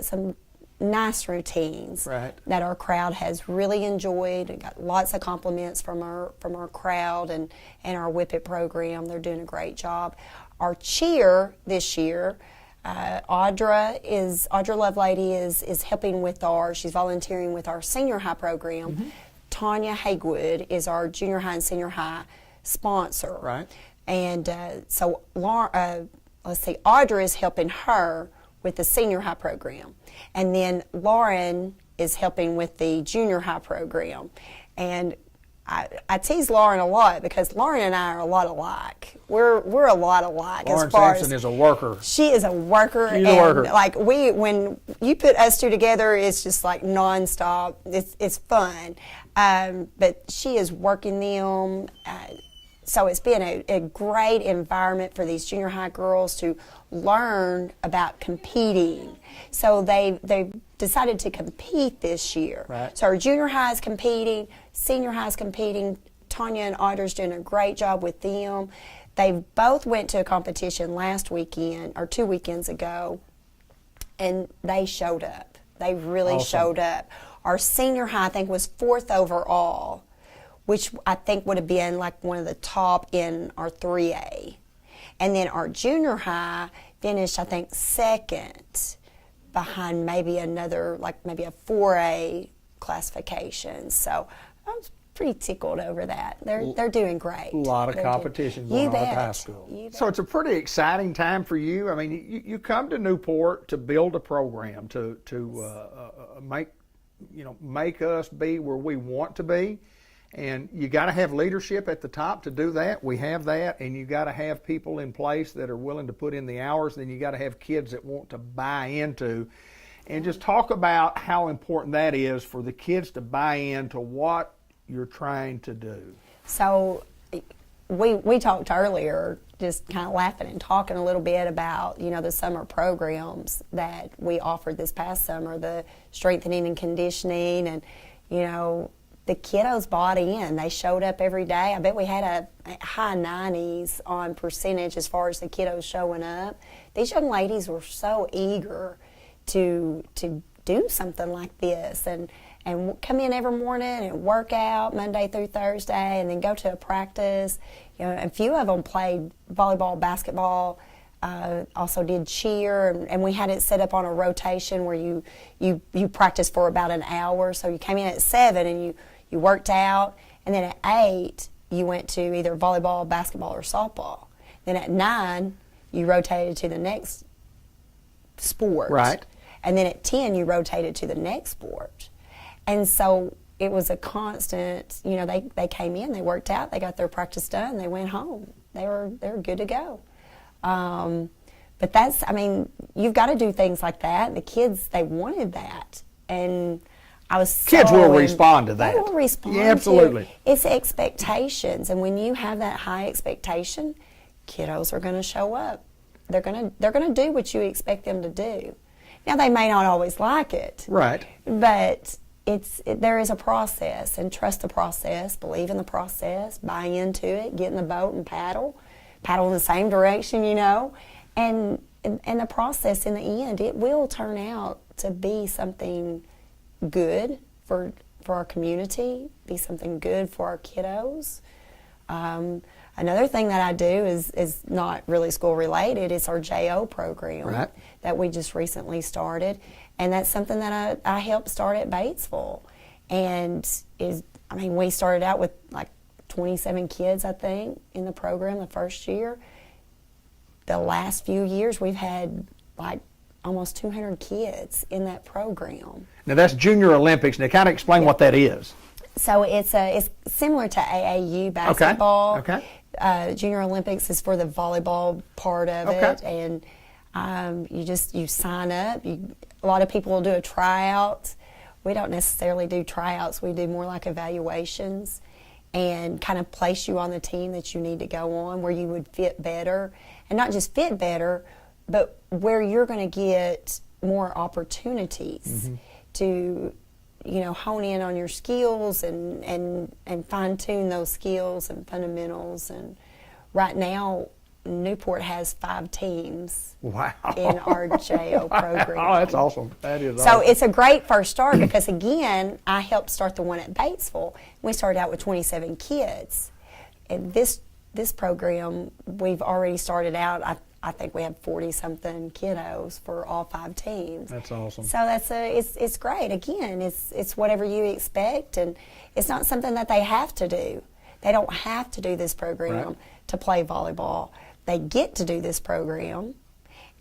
some nice routines that our crowd has really enjoyed. We got lots of compliments from our crowd and our Whippet program. They're doing a great job. Our cheer this year, Audra Lovelady is helping with she's volunteering with our senior high program. Mm-hmm. Tanya Haywood is our junior high and senior high sponsor. Right. And so Audra is helping her with the senior high program. And then Lauren is helping with the junior high program. And I tease Lauren a lot because Lauren and I are a lot alike. We're a lot alike. Lauren as far Sampson as is a worker. She is a worker. She's a worker. Like when you put us two together, it's just like nonstop. It's fun. But she is working them. So it's been a great environment for these junior high girls to learn about competing. So they've decided to compete this year. Right. So our junior high is competing, senior high is competing. Tanya and Audra's doing a great job with them. They both went to a competition last weekend or 2 weekends ago, and they showed up. They really showed up. Our senior high, I think, was 4th overall, which I think would have been like one of the top in our 3A. And then our junior high finished, I think, second behind maybe another, like maybe a 4A classification. So I was pretty tickled over that. They're doing great. A lot of competition going on at the high school. So it's a pretty exciting time for you. I mean, you come to Newport to build a program to make us be where we want to be, and you got to have leadership at the top to do that. We have that, and you got to have people in place that are willing to put in the hours. Then you got to have kids that want to buy into. And just talk about how important that is for the kids to buy into what you're trying to do. So we talked earlier, just kind of laughing and talking a little bit about, the summer programs that we offered this past summer, the strengthening and conditioning, and, the kiddos bought in. They showed up every day. I bet we had a high 90s on percentage as far as the kiddos showing up. These young ladies were so eager to do something like this and come in every morning and work out Monday through Thursday and then go to a practice. A few of them played volleyball, basketball, also did cheer, and we had it set up on a rotation where you practiced for about an hour. So you came in at 7 and you worked out, and then at 8 you went to either volleyball, basketball, or softball. Then at 9 you rotated to the next sport. Right. And then at 10 you rotated to the next sport. And so it was a constant, they came in, they worked out, they got their practice done, they went home. They were good to go. But you've got to do things like that. The kids, they wanted that. And I was kids will respond to that. They will respond. Yeah, absolutely. It's expectations. And when you have that high expectation, kiddos are going to show up. They're going to do what you expect them to do. Now, they may not always like it. Right. But there is a process, and trust the process, believe in the process, buy into it, get in the boat and paddle in the same direction, and the process in the end, it will turn out to be something good for our community, be something good for our kiddos. Another thing that I do is not really school related. It's our JO program that we just recently started, and that's something that I helped start at Batesville. And we started out with like 27 kids, I think, in the program the first year. The last few years, we've had like almost 200 kids in that program. Now that's Junior Olympics. Now, kind of explain what that is. So it's similar to AAU basketball. Okay. Junior Olympics is for the volleyball part of it, and you sign up. A lot of people will do a tryout. We don't necessarily do tryouts. We do more like evaluations and kind of place you on the team that you need to go on, where you would fit better, and not just fit better, but where you're going to get more opportunities to hone in on your skills and fine-tune those skills and fundamentals. And right now, Newport has 5 teams in our JO program. Oh, that's awesome. That is so awesome. It's a great first start because, again, I helped start the one at Batesville. We started out with 27 kids. And this program, we've already started out, I think we have 40-something kiddos for all 5 teams. That's awesome. So it's great. Again, it's whatever you expect, and it's not something that they have to do. They don't have to do this program to play volleyball. They get to do this program,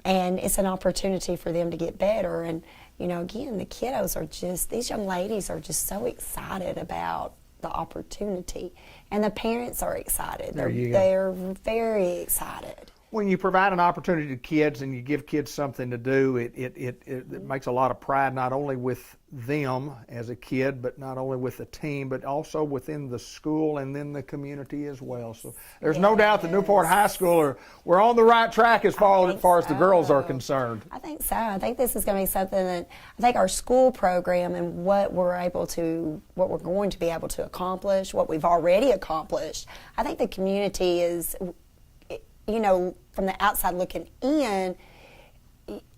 and it's an opportunity for them to get better. And again, the kiddos are these young ladies are just so excited about the opportunity, and the parents are excited. They're very excited. When you provide an opportunity to kids and you give kids something to do, it makes a lot of pride, not only with them as a kid, but not only with the team, but also within the school and then the community as well. So there's no doubt that Newport High School we're on the right track as far as the girls are concerned. I think so. I think this is going to be something that I think our school program and what we're going to be able to accomplish, what we've already accomplished. I think the community is, from the outside looking in,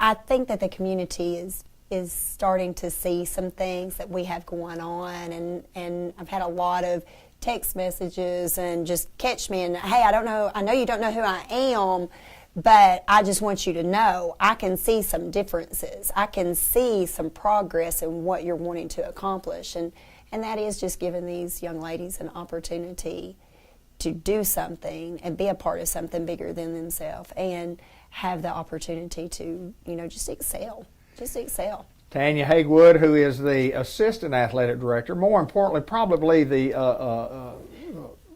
I think that the community is starting to see some things that we have going on, and I've had a lot of text messages and just catch me and, hey, I know you don't know who I am, but I just want you to know I can see some differences. I can see some progress in what you're wanting to accomplish. And that is just giving these young ladies an opportunity to do something and be a part of something bigger than themselves and have the opportunity to, just excel. Just excel. Tanya Hagewood, who is the assistant athletic director, more importantly, probably the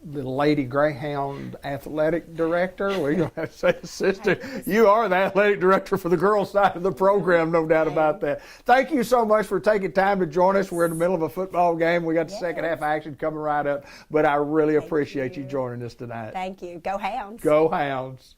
Lady Greyhound athletic director. Well, you don't have to say assistant. You are the athletic director for the girls' side of the program, no doubt about that. Thank you so much for taking time to join us. We're in the middle of a football game. We got the second half action coming right up, but I really appreciate you joining us tonight. Thank you. Go Hounds. Go Hounds.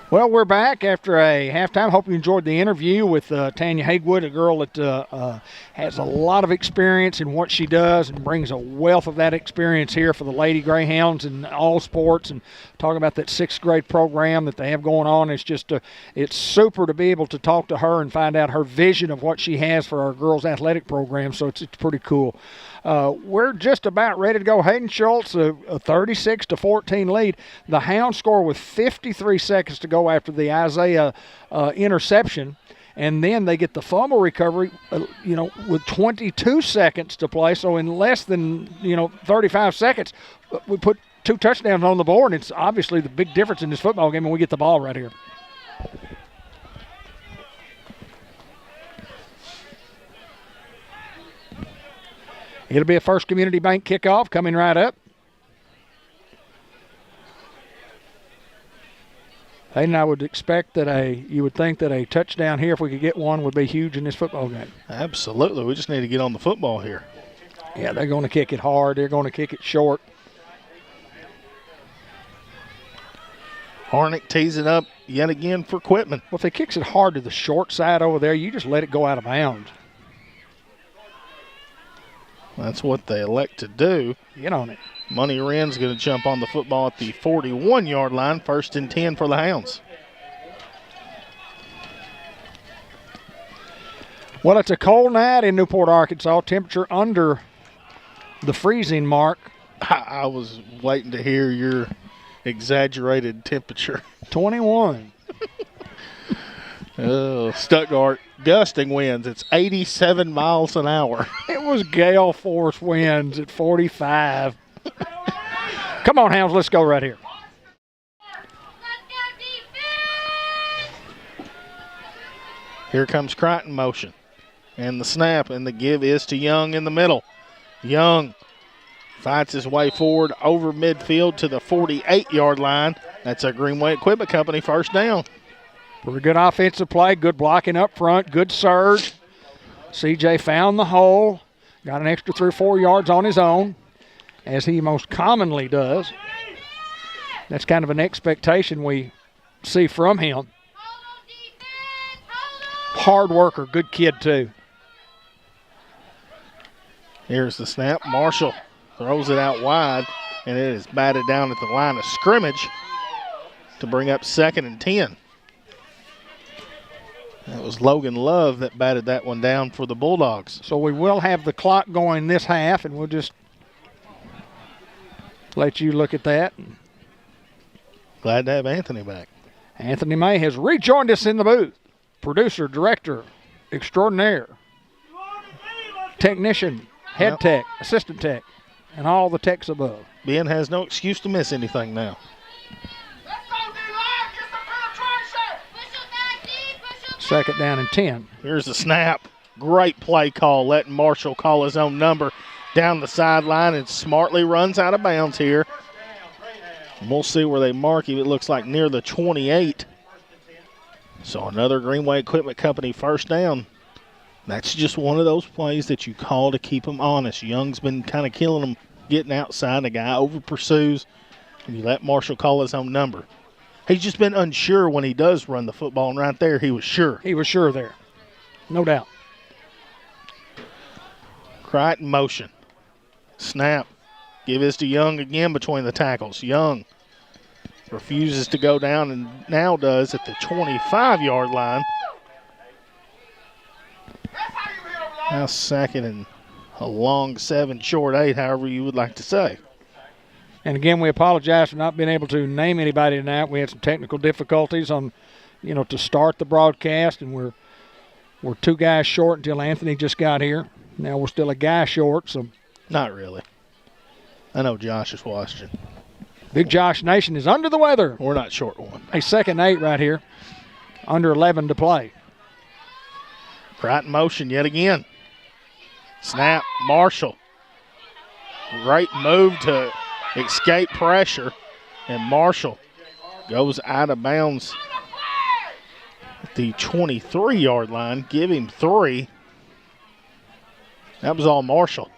Well, we're back after a halftime. Hope you enjoyed the interview with Tanya Haywood, a girl that has a lot of experience in what she does and brings a wealth of that experience here for the Lady Greyhounds in all sports, and talking about that 6th grade program that they have going on. It's just it's super to be able to talk to her and find out her vision of what she has for our girls athletic program, so it's pretty cool. We're just about ready to go. Hayden Schultz, a 36-14 lead. The Hounds score with 53 seconds to go after the Isaiah interception, and then they get the fumble recovery, with 22 seconds to play. So in less than 35 seconds, we put 2 touchdowns on the board. And it's obviously the big difference in this football game when we get the ball right here. It'll be a First Community Bank kickoff coming right up. Hayden, I would expect that you would think that a touchdown here, if we could get one, would be huge in this football game. Absolutely. We just need to get on the football here. Yeah, they're going to kick it hard. They're going to kick it short. Harnick tees it up yet again for Quitman. Well, if he kicks it hard to the short side over there, you just let it go out of bounds. That's what they elect to do. Get on it. Money Wren's going to jump on the football at the 41-yard line. 1st and 10 for the Hounds. Well, it's a cold night in Newport, Arkansas. Temperature under the freezing mark. I was waiting to hear your exaggerated temperature. 21. Stuttgart, gusting winds. It's 87 miles an hour. It was gale force winds at 45. Come on, Hounds, let's go right here. Here comes Crichton motion. And the snap, and the give is to Young in the middle. Young fights his way forward over midfield to the 48-yard line. That's a Greenway Equipment Company 1st down. Pretty good offensive play, good blocking up front, good surge. CJ found the hole, got an extra 3 or 4 yards on his own, as he most commonly does. That's kind of an expectation we see from him. Hard worker, good kid too. Here's the snap. Marshall throws it out wide, and it is batted down at the line of scrimmage to bring up 2nd and 10. That was Logan Love that batted that one down for the Bulldogs. So we will have the clock going this half, and we'll just let you look at that. Glad to have Anthony back. Anthony May has rejoined us in the booth. Producer, director, extraordinaire, technician, head tech, assistant tech, and all the techs above. Ben has no excuse to miss anything now. 2nd down and 10. Here's the snap. Great play call, letting Marshall call his own number down the sideline, and smartly runs out of bounds here. And we'll see where they mark him. It looks like near the 28. So another Greenway Equipment Company 1st down. That's just one of those plays that you call to keep them honest. Young's been kind of killing them, getting outside. The guy over pursues, and you let Marshall call his own number. He's just been unsure when he does run the football, and right there he was sure. He was sure there. No doubt. Crichton motion. Snap. Give this to Young again between the tackles. Young refuses to go down and now does at the 25-yard line. Now 2nd and a long 7, short 8, however you would like to say. And again, we apologize for not being able to name anybody tonight. We had some technical difficulties on, to start the broadcast, and we're 2 guys short until Anthony just got here. Now we're still a guy short, so. Not really. I know Josh is watching. Big Josh Nation is under the weather. We're not short one. A 2nd and 8 right here. Under 11 to play. Crichton motion yet again. Snap. Marshall. Great move to escape pressure, and Marshall goes out of bounds at the 23-yard line. Give him 3. That was all Marshall.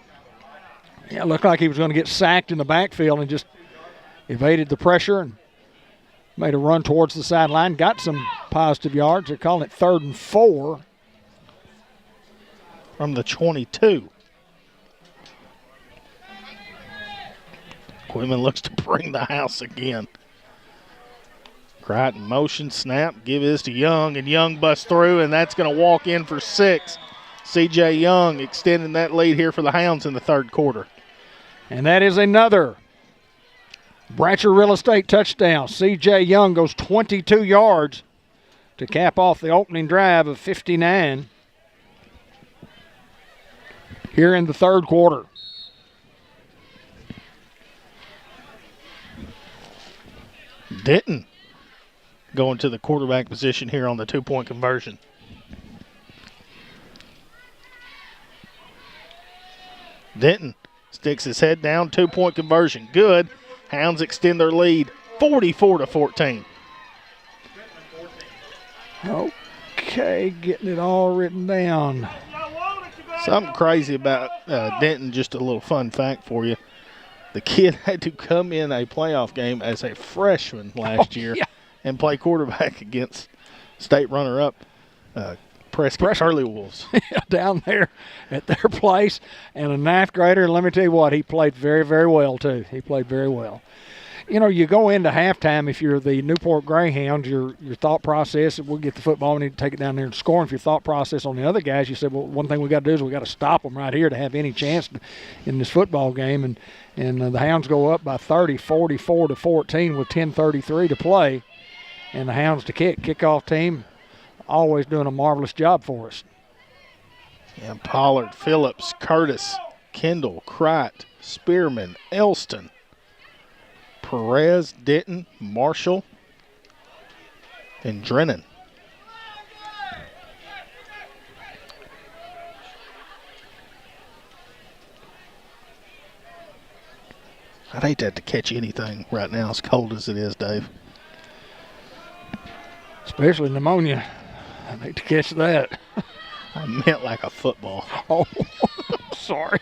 Yeah, it looked like he was going to get sacked in the backfield and just evaded the pressure and Made a run towards the sideline, got some positive yards. They're calling it 3rd and 4. From the 22. Quitman looks to bring the house again. Crichton motion, snap, give this to Young, and Young busts through, and that's going to walk in for 6. C.J. Young extending that lead here for the Hounds in the 3rd quarter. And that is another Bratcher Real Estate touchdown. C.J. Young goes 22 yards to cap off the opening drive of 59 here in the 3rd quarter. Denton going to the quarterback position here on the 2-point conversion. Denton sticks his head down, 2-point conversion. Good. Hounds extend their lead 44-14. Okay, getting it all written down. Something crazy about Denton, just a little fun fact for you. The kid had to come in a playoff game as a freshman last year and play quarterback against state runner-up Prescott Hurley Wolves. Down there at their place, and a 9th grader, and let me tell you what, he played very, very well too. He played very well. You know, you go into halftime, if you're the Newport Greyhounds, your thought process, we'll get the football, we need to take it down there and score. And if your thought process on the other guys, you said, well, one thing we got to do is we got to stop them right here to have any chance in this football game. And the Hounds go up by 30, 44-14 with 10:33 to play. And the Hounds to kickoff team, always doing a marvelous job for us. And Pollard, Phillips, Curtis, Kendall, Cricht, Spearman, Elston, Perez, Denton, Marshall, and Drennan. I'd hate to have to catch anything right now as cold as it is, Dave. Especially pneumonia. I'd hate to catch that. I meant like a football. Oh, sorry.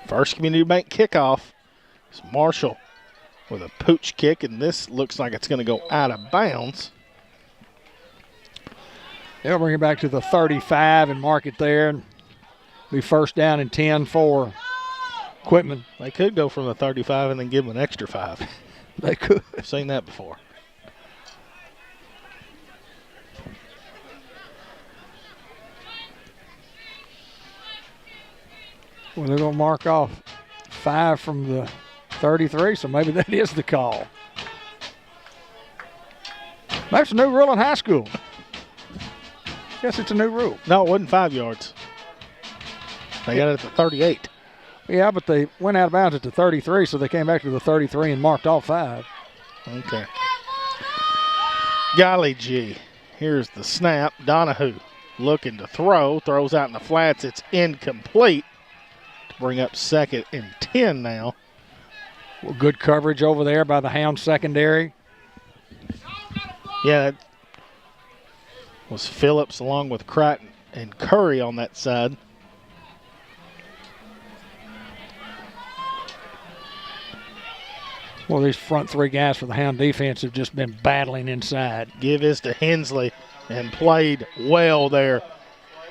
First Community Bank kickoff. It's Marshall with a pooch kick, and this looks like it's going to go out of bounds. They'll bring it back to the 35 and mark it there. And be 1st down and 10 for Quitman. They could go from the 35 and then give them an extra 5. They could. I've seen that before. Well, they're going to mark off 5 from the 33, so maybe that is the call. That's a new rule in high school. Guess it's a new rule. No, it wasn't 5 yards. They got it at the 38. Yeah, but they went out of bounds at the 33, so they came back to the 33 and marked off 5. Okay. Golly gee. Here's the snap. Donahue looking to throw. Throws out in the flats. It's incomplete. To bring up 2nd and 10 now. Well, good coverage over there by the Hound secondary. Yeah, that was Phillips along with Crichton and Curry on that side. Well, these front 3 guys for the Hound defense have just been battling inside. Give this to Hensley and played well there.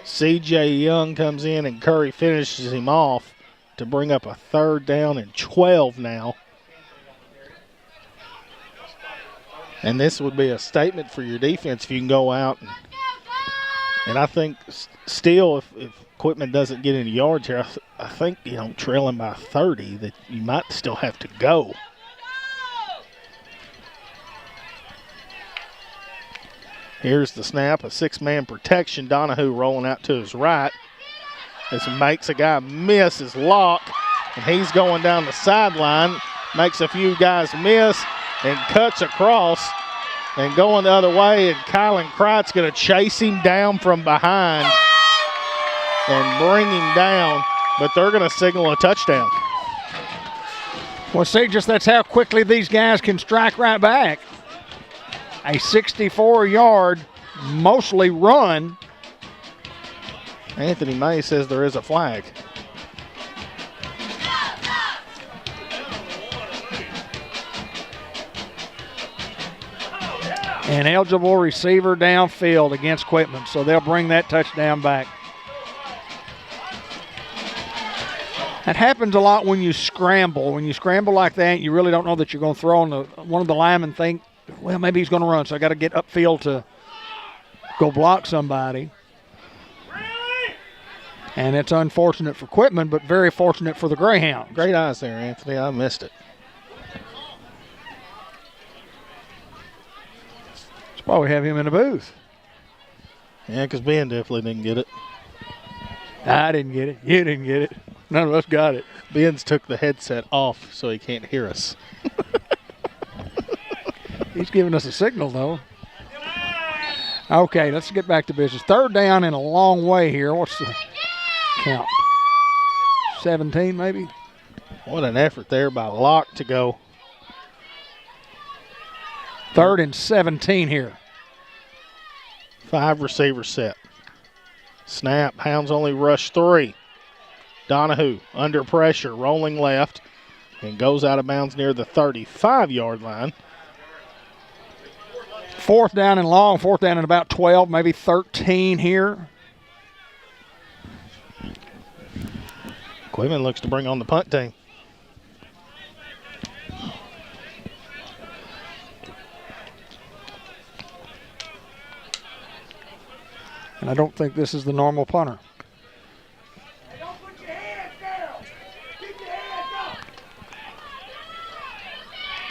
C.J. Young comes in and Curry finishes him off to bring up a 3rd down and 12 now. And this would be a statement for your defense if you can go out. And I think still if Quitman doesn't get any yards here, I think, trailing by 30, that you might still have to go. Here's the snap, a 6-man protection. Donahue rolling out to his right. This makes a guy miss his lock, and he's going down the sideline. Makes a few guys miss and cuts across and going the other way, and Kylan Cricht's going to chase him down from behind and bring him down, but they're going to signal a touchdown. Well, see, just that's how quickly these guys can strike right back. A 64-yard, mostly run. Anthony May says there is a flag. An eligible receiver downfield against Quitman, so they'll bring that touchdown back. That happens a lot when you scramble. When you scramble like that, you really don't know that you're going to throw, and one of the linemen think, well, maybe he's going to run, so I got to get upfield to go block somebody. And it's unfortunate for Quitman, but very fortunate for the Greyhounds. Great eyes there, Anthony. I missed it. That's why we have him in the booth. Yeah, because Ben definitely didn't get it. I didn't get it. You didn't get it. None of us got it. Ben's took the headset off so he can't hear us. He's giving us a signal, though. Okay, let's get back to business. Third down and a long way here. What's the count? 17, maybe? What an effort there by Locke to go. 3rd and 17 here. 5 receivers set. Snap. Hounds only rush 3. Donahue under pressure, rolling left, and goes out of bounds near the 35-yard line. 4th down and long, 4th down and about 12, maybe 13 here. Quitman looks to bring on the punt team. And I don't think this is the normal punter.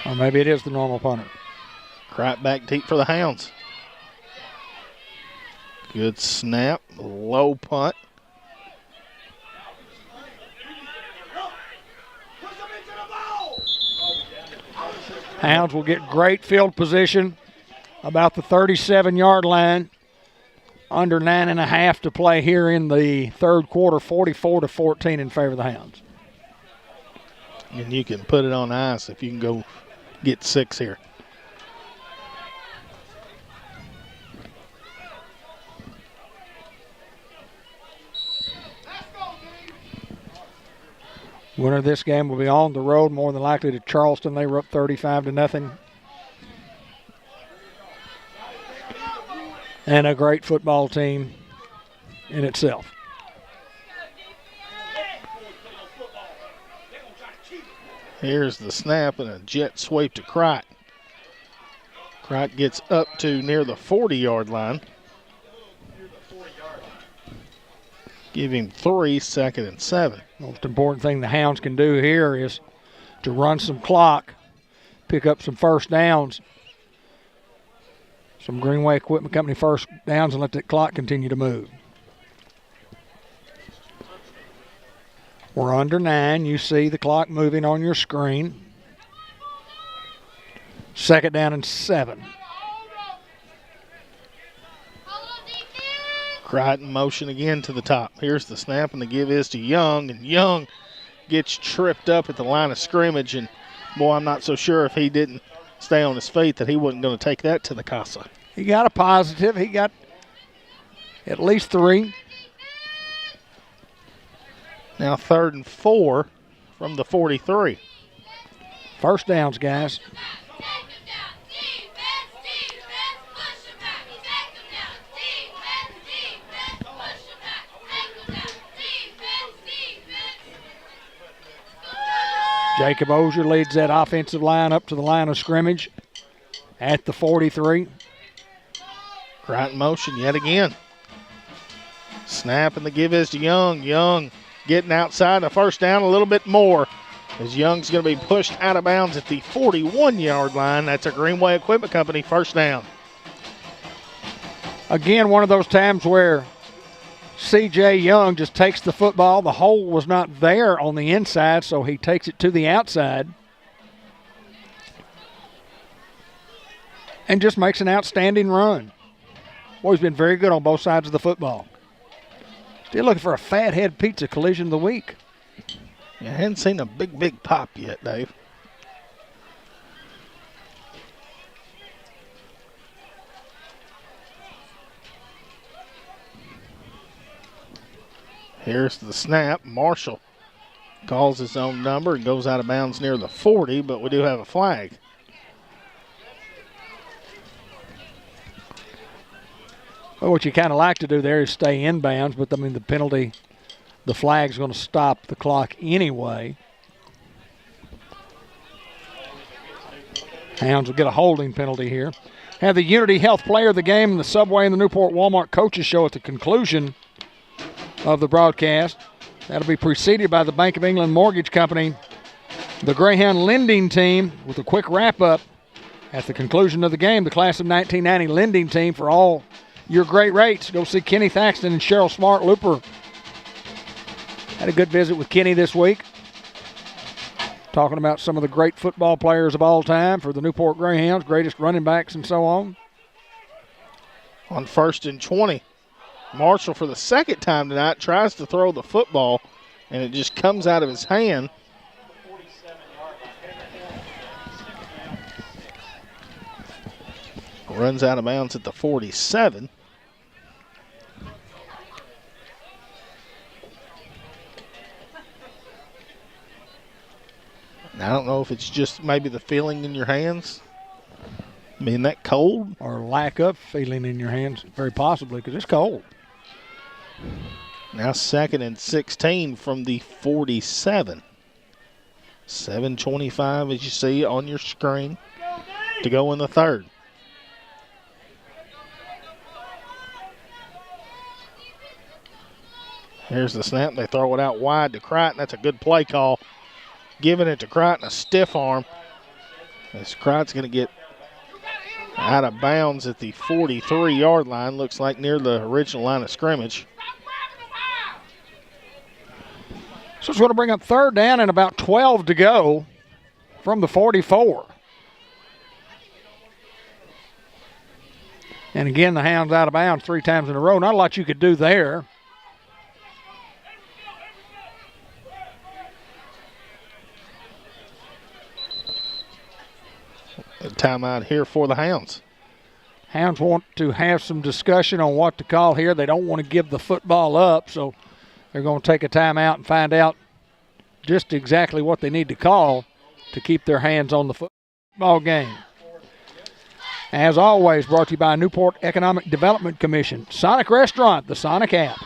Or maybe it is the normal punter. Right back deep for the Hounds. Good snap, low punt. Hounds will get great field position about the 37-yard line. Under 9.5 to play here in the third quarter, 44-14 in favor of the Hounds. And you can put it on ice if you can go get 6 here. Winner of this game will be on the road, more than likely to Charleston. They were up 35-0. And a great football team in itself. Here's the snap and a jet sweep to Crichton. Crichton gets up to near the 40-yard line. Give him 3, 2nd and 7. Most important thing the Hounds can do here is to run some clock, pick up some first downs, some Greenway Equipment Company first downs, and let that clock continue to move. We're under 9. You see the clock moving on your screen. 2nd down and 7. Crichton motion again to the top. Here's the snap, and the give is to Young, and Young gets tripped up at the line of scrimmage, and boy, I'm not so sure if he didn't stay on his feet that he wasn't going to take that to the casa. He got a positive. He got at least 3. Now 3rd and 4 from the 43. First downs, guys. Jacob Ozier leads that offensive line up to the line of scrimmage at the 43. Crichton motion yet again. Snap, and the give is to Young. Young getting outside the first down a little bit more as Young's going to be pushed out of bounds at the 41-yard line. That's a Greenway Equipment Company first down. Again, one of those times where C.J. Young just takes the football. The hole was not there on the inside, so he takes it to the outside and just makes an outstanding run. Boy, he's been very good on both sides of the football. Still looking for a Fathead Pizza collision of the week. Yeah, I hadn't seen a big pop yet, Dave. Here's the snap. Marshall calls his own number and goes out of bounds near the 40, but we do have a flag. Well, what you kind of like to do there is stay inbounds, but I mean the flag's going to stop the clock anyway. Hounds will get a holding penalty here. Have the Unity Health Player of the Game in the Subway and the Newport Walmart Coaches Show at the conclusion of the broadcast. That'll be preceded by the Bank of England Mortgage Company, the Greyhound Lending Team, with a quick wrap-up at the conclusion of the game. The Class of 1990 Lending Team for all your great rates. Go see Kenny Thaxton and Cheryl Smart Looper. Had a good visit with Kenny this week, talking about some of the great football players of all time for the Newport Greyhounds, greatest running backs and so on. On 1st and 20, Marshall for the second time tonight tries to throw the football, and it just comes out of his hand. Runs out of bounds at the 47. I don't know if it's just maybe the feeling in your hands, being that cold. Or lack of feeling in your hands, very possibly, because it's cold. Now 2nd and 16 from the 47. 7:25 as you see on your screen to go in the third. Here's the snap. They throw it out wide to Crichton. That's a good play call. Giving it to Crichton, a stiff arm. As Crichton's going to get out of bounds at the 43-yard line. Looks like near the original line of scrimmage. So it's going to bring up 3rd down and about 12 to go from the 44. And again, the Hounds out of bounds 3 times in a row. Not a lot you could do there. A timeout here for the Hounds. Hounds want to have some discussion on what to call here. They don't want to give the football up, so they're going to take a timeout and find out just exactly what they need to call to keep their hands on the football game. As always, brought to you by Newport Economic Development Commission, Sonic Restaurant, the Sonic app.